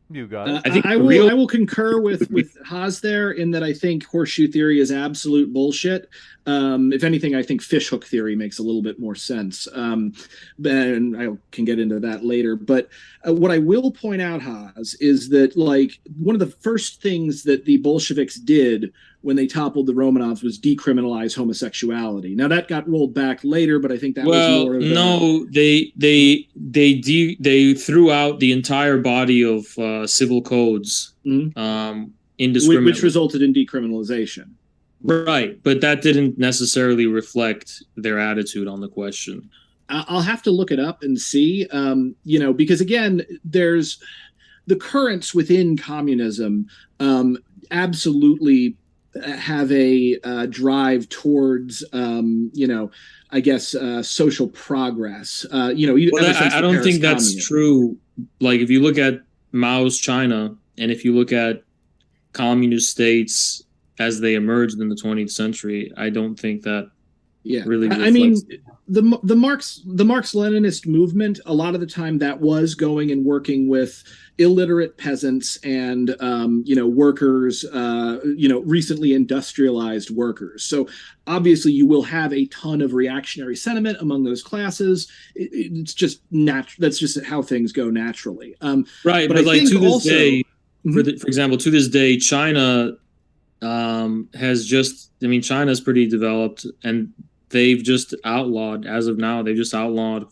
you got it. I think I will concur with Haas there in that I think horseshoe theory is absolute bullshit. If anything, I think fishhook theory makes a little bit more sense. And I can get into that later. But what I will point out, Haas, is that like one of the first things that the Bolsheviks did when they toppled the Romanovs was decriminalize homosexuality. Now that got rolled back later, but I think that was more of they threw out the entire body of civil codes indiscriminately, which resulted in decriminalization. Right, but that didn't necessarily reflect their attitude on the question. I'll have to look it up and see, because again, there's the currents within communism absolutely have a drive towards, social progress. I don't think that's true. Like if you look at Mao's China, and if you look at communist states as they emerged in the 20th century, I don't think that really reflects. I mean, the Marx-Leninist movement, a lot of the time that was going and working with illiterate peasants and workers, recently industrialized workers. So obviously you will have a ton of reactionary sentiment among those classes. It's just natural. That's just how things go naturally. Right, but like to this day, for example, to this day, China China's pretty developed, and they've just outlawed, as of now,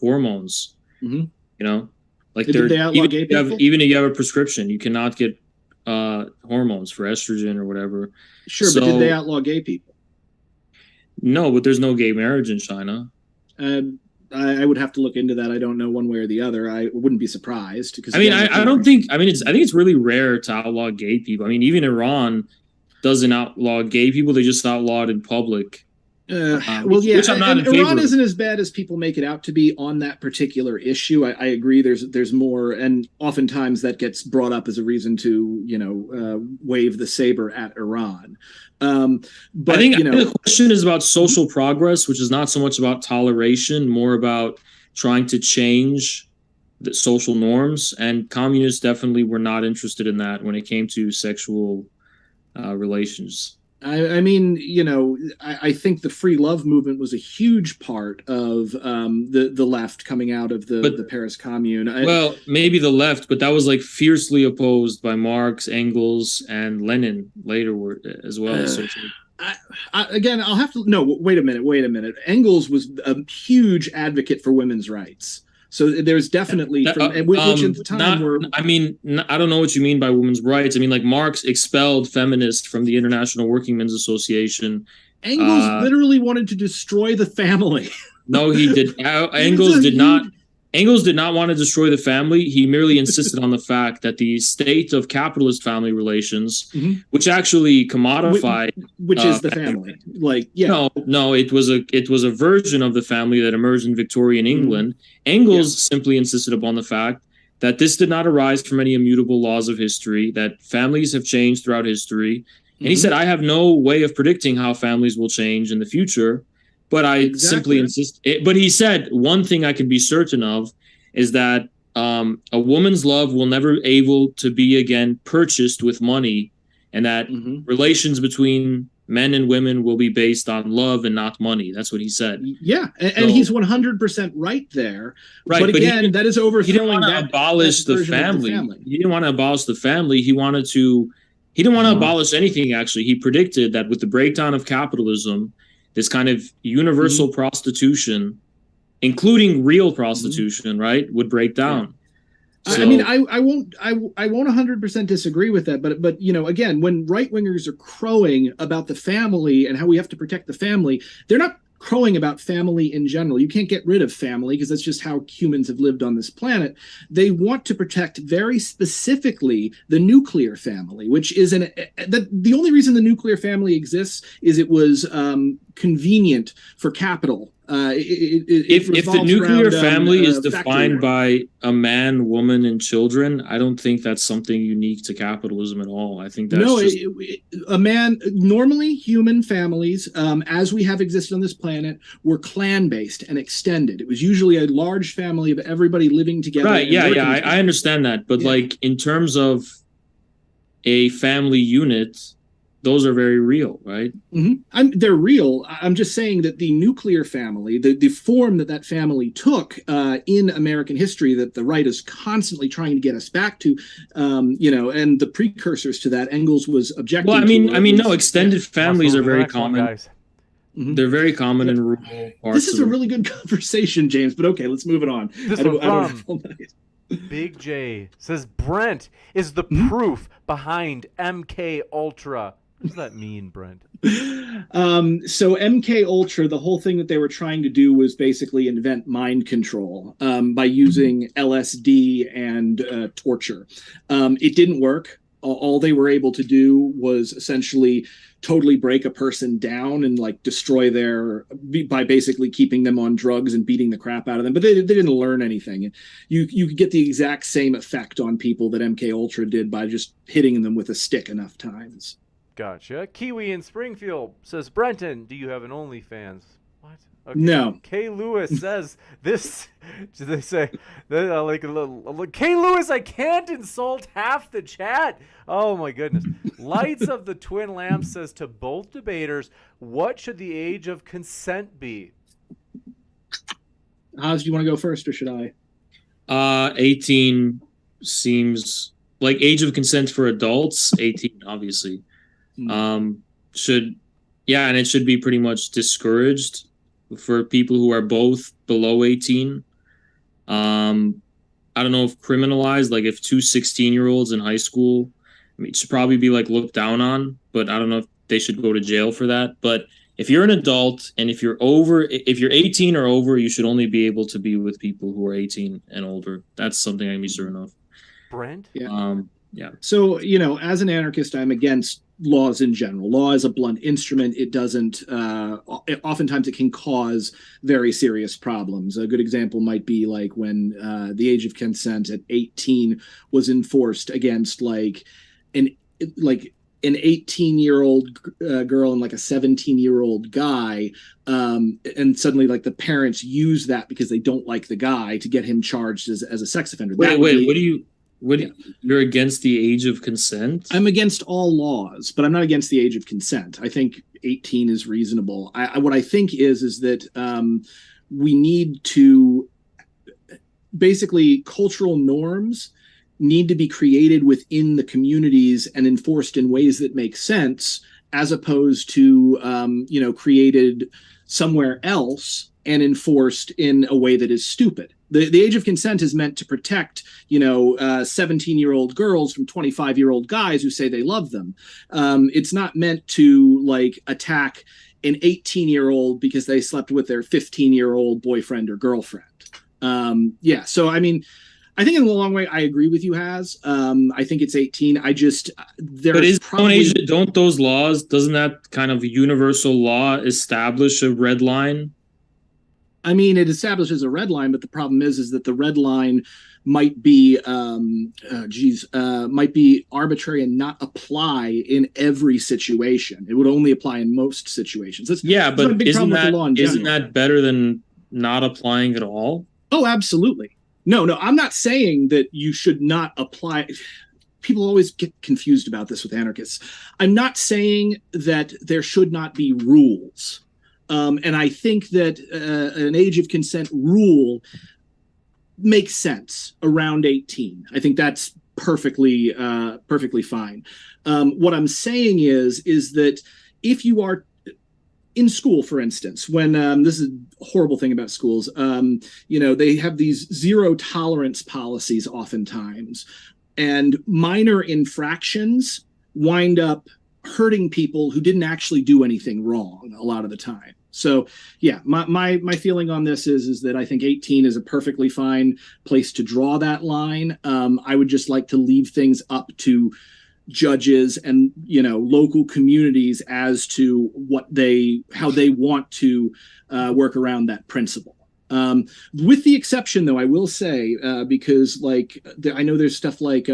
hormones. Like they outlaw gay people? Even if you have a prescription, you cannot get hormones for estrogen or whatever. Sure, but did they outlaw gay people? No, but there's no gay marriage in China. I would have to look into that. I don't know one way or the other. I wouldn't be surprised because I think it's really rare to outlaw gay people. I mean, even Iran doesn't outlaw gay people; they just outlaw it in public. Which I'm not in favor of. Iran isn't as bad as people make it out to be on that particular issue. I agree. There's more, and oftentimes that gets brought up as a reason to wave the saber at Iran. But I think the question is about social progress, which is not so much about toleration, more about trying to change the social norms. And communists definitely were not interested in that when it came to sexual relations. I think the free love movement was a huge part of the left coming out of the Paris Commune. Maybe the left, but that was like fiercely opposed by Marx, Engels, and Lenin later as well. Again, I'll have to wait a minute. Engels was a huge advocate for women's rights. So there's definitely, which at the time I don't know what you mean by women's rights. I mean, like Marx expelled feminists from the International Working Men's Association. Engels literally wanted to destroy the family. No, he did. Engels did not. Engels did not want to destroy the family. He merely insisted on the fact that the state of capitalist family relations, which actually commodified, which is the family. Like, yeah, no, it was a version of the family that emerged in Victorian England. Engels simply insisted upon the fact that this did not arise from any immutable laws of history, that families have changed throughout history. And he said, I have no way of predicting how families will change in the future, but I simply insist. But he said, one thing I can be certain of is that a woman's love will never able to be again purchased with money, and that relations between men and women will be based on love and not money. That's what he said. Yeah, and he's 100% right there. Right, but again, that is overthrowing. He didn't want to abolish the family. He didn't want to abolish the family. He didn't want to abolish anything, actually. He predicted that with the breakdown of capitalism, this kind of universal prostitution, including real prostitution, right, would break down. So, I mean, I won't 100% disagree with that, but you know, again, when right wingers are crowing about the family and how we have to protect the family, they're not crowing about family in general. You can't get rid of family because that's just how humans have lived on this planet. They want to protect very specifically the nuclear family, which is the only reason the nuclear family exists is it was convenient for capital. If the nuclear family is defined by a man, woman, and children, I don't think that's something unique to capitalism at all. I think that's normally human families, as we have existed on this planet, were clan-based and extended. It was usually a large family of everybody living together. Right, I understand that. But like in terms of a family unit, those are very real, right? They're real. I'm just saying that the nuclear family, the form that family took in American history, that the right is constantly trying to get us back to, you know, and the precursors to that, Engels was objecting. Well, I mean, no, extended families are very common. They're very common in rural parts. This is a really good conversation, James. But okay, let's move it on. I don't have all night. Big J says Brent is the proof behind MK Ultra. What does that mean, Brent? So MK Ultra, the whole thing that they were trying to do was basically invent mind control by using LSD and torture. It didn't work. All they were able to do was essentially totally break a person down and like destroy by basically keeping them on drugs and beating the crap out of them. But they didn't learn anything. You could get the exact same effect on people that MK Ultra did by just hitting them with a stick enough times. Gotcha. Kiwi in Springfield says, Brenton, do you have an OnlyFans? What? Okay. No. Kay Lewis says this. Do they say like a little? Kay Lewis, I can't insult half the chat. Oh my goodness. Lights of the Twin Lamps says to both debaters, what should the age of consent be? Oz, do you want to go first, or should I? 18 seems like age of consent for adults. 18, obviously. And it should be pretty much discouraged for people who are both below 18. I don't know if criminalized, like if two 16-year-olds in high school, I mean, it should probably be like looked down on, but I don't know if they should go to jail for that. But if you're an adult and if you're 18 or over, you should only be able to be with people who are 18 and older. That's something I can be certain of. Brent? Yeah. So, you know, as an anarchist, I'm against laws in general. Law is a blunt instrument. It doesn't, oftentimes it can cause very serious problems. A good example might be like when the age of consent at 18 was enforced against like an 18-year-old girl and like a 17-year-old guy. And suddenly like the parents use that because they don't like the guy to get him charged as a sex offender. You're against the age of consent? I'm against all laws, but I'm not against the age of consent. I think 18 is reasonable. What I think is that we need to basically cultural norms need to be created within the communities and enforced in ways that make sense, as opposed to created somewhere else and enforced in a way that is stupid. The age of consent is meant to protect, 17-year-old girls from 25-year-old guys who say they love them. It's not meant to like attack an 18-year-old because they slept with their 15-year-old boyfriend or girlfriend. Yeah. So I mean, I think in the long way, I agree with you, Has. I think it's 18. I just But is probably don't those laws, doesn't that kind of universal law establish a red line? I mean, it establishes a red line, but the problem is that the red line might be might be arbitrary and not apply in every situation. It would only apply in most situations. But isn't that better than not applying at all? Oh, absolutely. No, I'm not saying that you should not apply. People always get confused about this with anarchists. I'm not saying that there should not be rules. And I think that an age of consent rule makes sense around 18. I think that's perfectly fine. What I'm saying is that if you are in school, for instance, when this is a horrible thing about schools, they have these zero tolerance policies oftentimes, and minor infractions wind up hurting people who didn't actually do anything wrong a lot of the time. So yeah, my feeling on this is that I think 18 is a perfectly fine place to draw that line. I would just like to leave things up to judges and local communities as to how they want to work around that principle. With the exception, though, I will say, because I know there's stuff like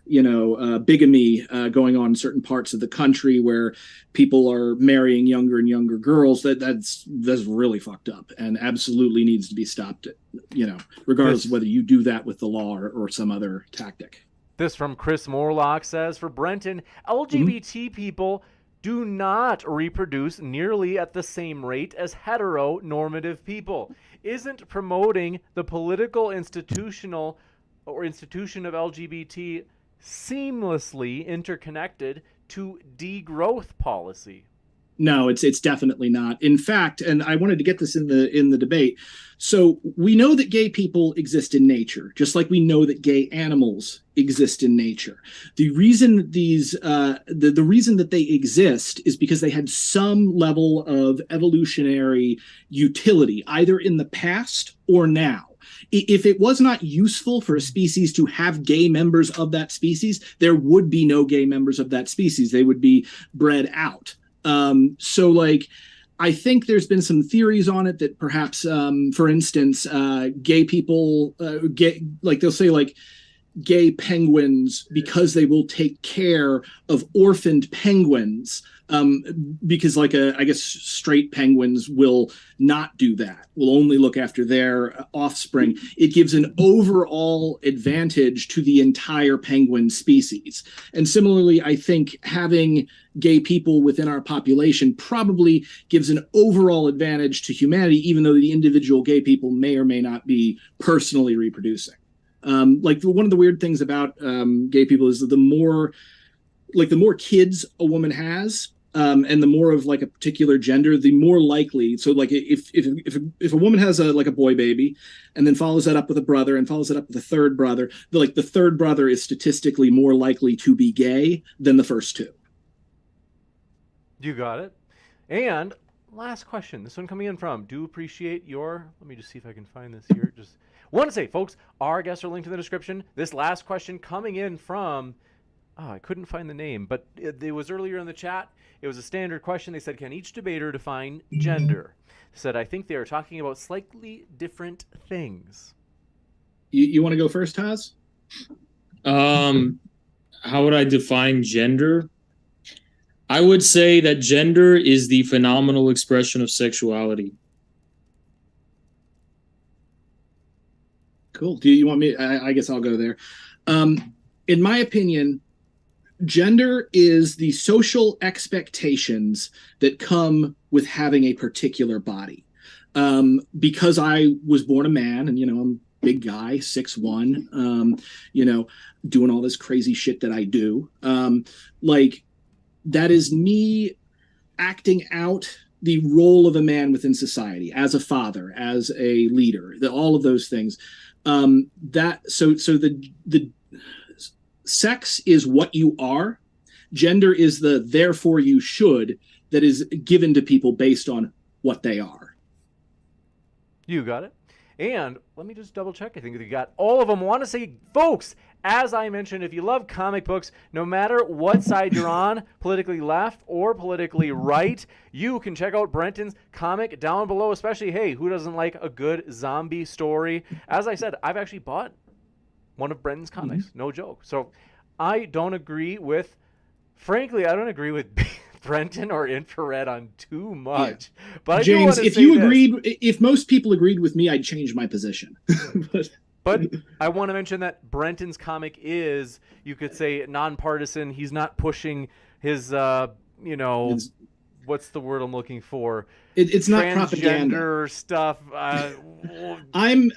bigamy going on in certain parts of the country where people are marrying younger and younger girls. That's really fucked up and absolutely needs to be stopped. Regardless of whether you do that with the law or some other tactic. This from Chris Morlock says, for Brenton, LGBT people do not reproduce nearly at the same rate as heteronormative people. Isn't promoting the political institution of LGBT seamlessly interconnected to degrowth policy? No, it's definitely not. In fact, and I wanted to get this in the debate. So we know that gay people exist in nature, just like we know that gay animals exist in nature. The reason the reason that they exist is because they had some level of evolutionary utility, either in the past or now. If it was not useful for a species to have gay members of that species, there would be no gay members of that species. They would be bred out. I think there's been some theories on it that perhaps, for instance, gay people, they'll say gay penguins, because they will take care of orphaned penguins, because I guess straight penguins will not do that, will only look after their offspring. It gives an overall advantage to the entire penguin species. And similarly, I think having gay people within our population probably gives an overall advantage to humanity, even though the individual gay people may or may not be personally reproducing. One of the weird things about gay people is that the more kids a woman has, and the more of a particular gender, the more likely. So if a woman has a boy baby, and then follows that up with a brother, and follows it up with a third brother, the third brother is statistically more likely to be gay than the first two. You got it. And last question. This one coming in from. Do appreciate your. Let me just see if I can find this here. Just want to say, folks, our guests are linked in the description. This last question coming in from. I couldn't find the name, but it was earlier in the chat. It was a standard question. They said, can each debater define gender? Said, I think they are talking about slightly different things. You want to go first, Taz? How would I define gender? I would say that gender is the phenomenal expression of sexuality. Cool. Do you want me? I guess I'll go there. In my opinion, gender is the social expectations that come with having a particular body. Because I was born a man, and I'm a big guy, 6'1", doing all this crazy shit that I do. That is me acting out the role of a man within society, as a father, as a leader, all of those things. The sex is what you are. Gender is the therefore you should that is given to people based on what they are. You got it. And let me just double check. I think we got all of them. Want to say, folks, as I mentioned, if you love comic books, no matter what side you're on, politically left or politically right, you can check out Brenton's comic down below, especially, hey, who doesn't like a good zombie story? As I said, I've actually bought one of Brenton's comics, no joke. So I don't agree with, frankly, I don't agree with Brenton or Infrared on too much. Yeah. But James, if most people agreed with me, I'd change my position. But I want to mention that Brenton's comic is, you could say, nonpartisan. He's not pushing his, what's the word I'm looking for? It's not propaganda. Transgender stuff. I'm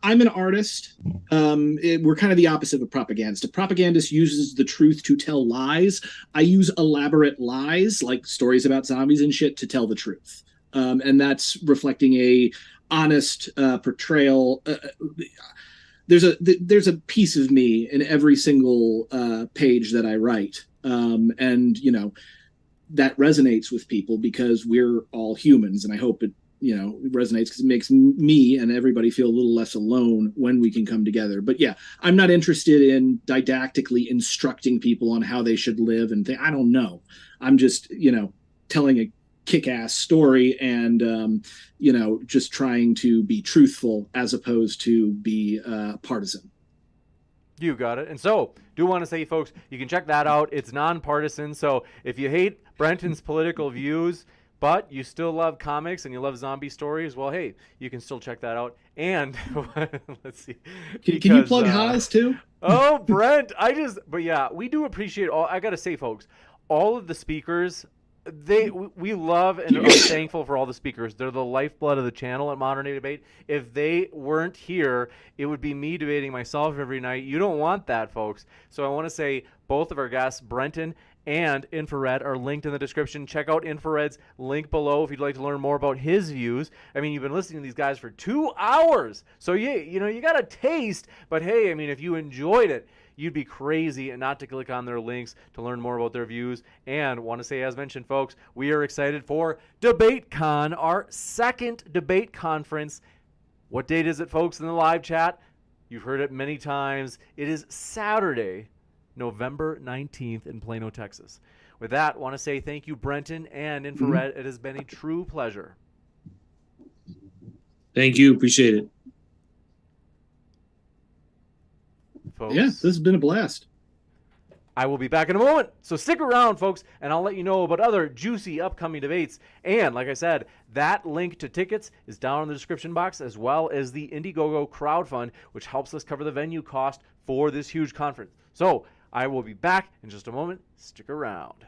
an artist. We're kind of the opposite of propagandist. A propagandist uses the truth to tell lies. I use elaborate lies, like stories about zombies and shit, to tell the truth. And that's reflecting a honest portrayal. There's a piece of me in every single page that I write, and that resonates with people because we're all humans, and I hope it resonates because it makes me and everybody feel a little less alone when we can come together. But yeah, I'm not interested in didactically instructing people on how they should live and I don't know. I'm just telling a kick-ass story and just trying to be truthful as opposed to be partisan. You got it. And so do want to say, folks, you can check that out. It's nonpartisan. So if you hate Brenton's political views but you still love comics and you love zombie stories, well, hey, you can still check that out. And let's see, can you plug Haas too? Oh, Brent, but yeah, we do appreciate I gotta say, folks, all of the speakers, we love and are thankful for all the speakers. They're the lifeblood of the channel at Modern Day Debate. If they weren't here, it would be me debating myself every night. You don't want that, folks. So I want to say both of our guests, Brenton and Infrared, are linked in the description. Check out Infrared's link below if you'd like to learn more about his views. I mean, you've been listening to these guys for 2 hours. So yeah, you got a taste, but hey, I mean, if you enjoyed it, you'd be crazy and not to click on their links to learn more about their views. And want to say, as mentioned, folks, we are excited for DebateCon, our second debate conference. What date is it, folks, in the live chat? You've heard it many times. It is Saturday, November 19th in Plano, Texas. With that, I want to say thank you, Brenton and Infrared. It has been a true pleasure. Thank you. Appreciate it. Folks, yeah, this has been a blast. I will be back in a moment, so stick around, folks, and I'll let you know about other juicy upcoming debates. And like I said, that link to tickets is down in the description box, as well as the Indiegogo crowdfund, which helps us cover the venue cost for this huge conference. So I will be back in just a moment. Stick around.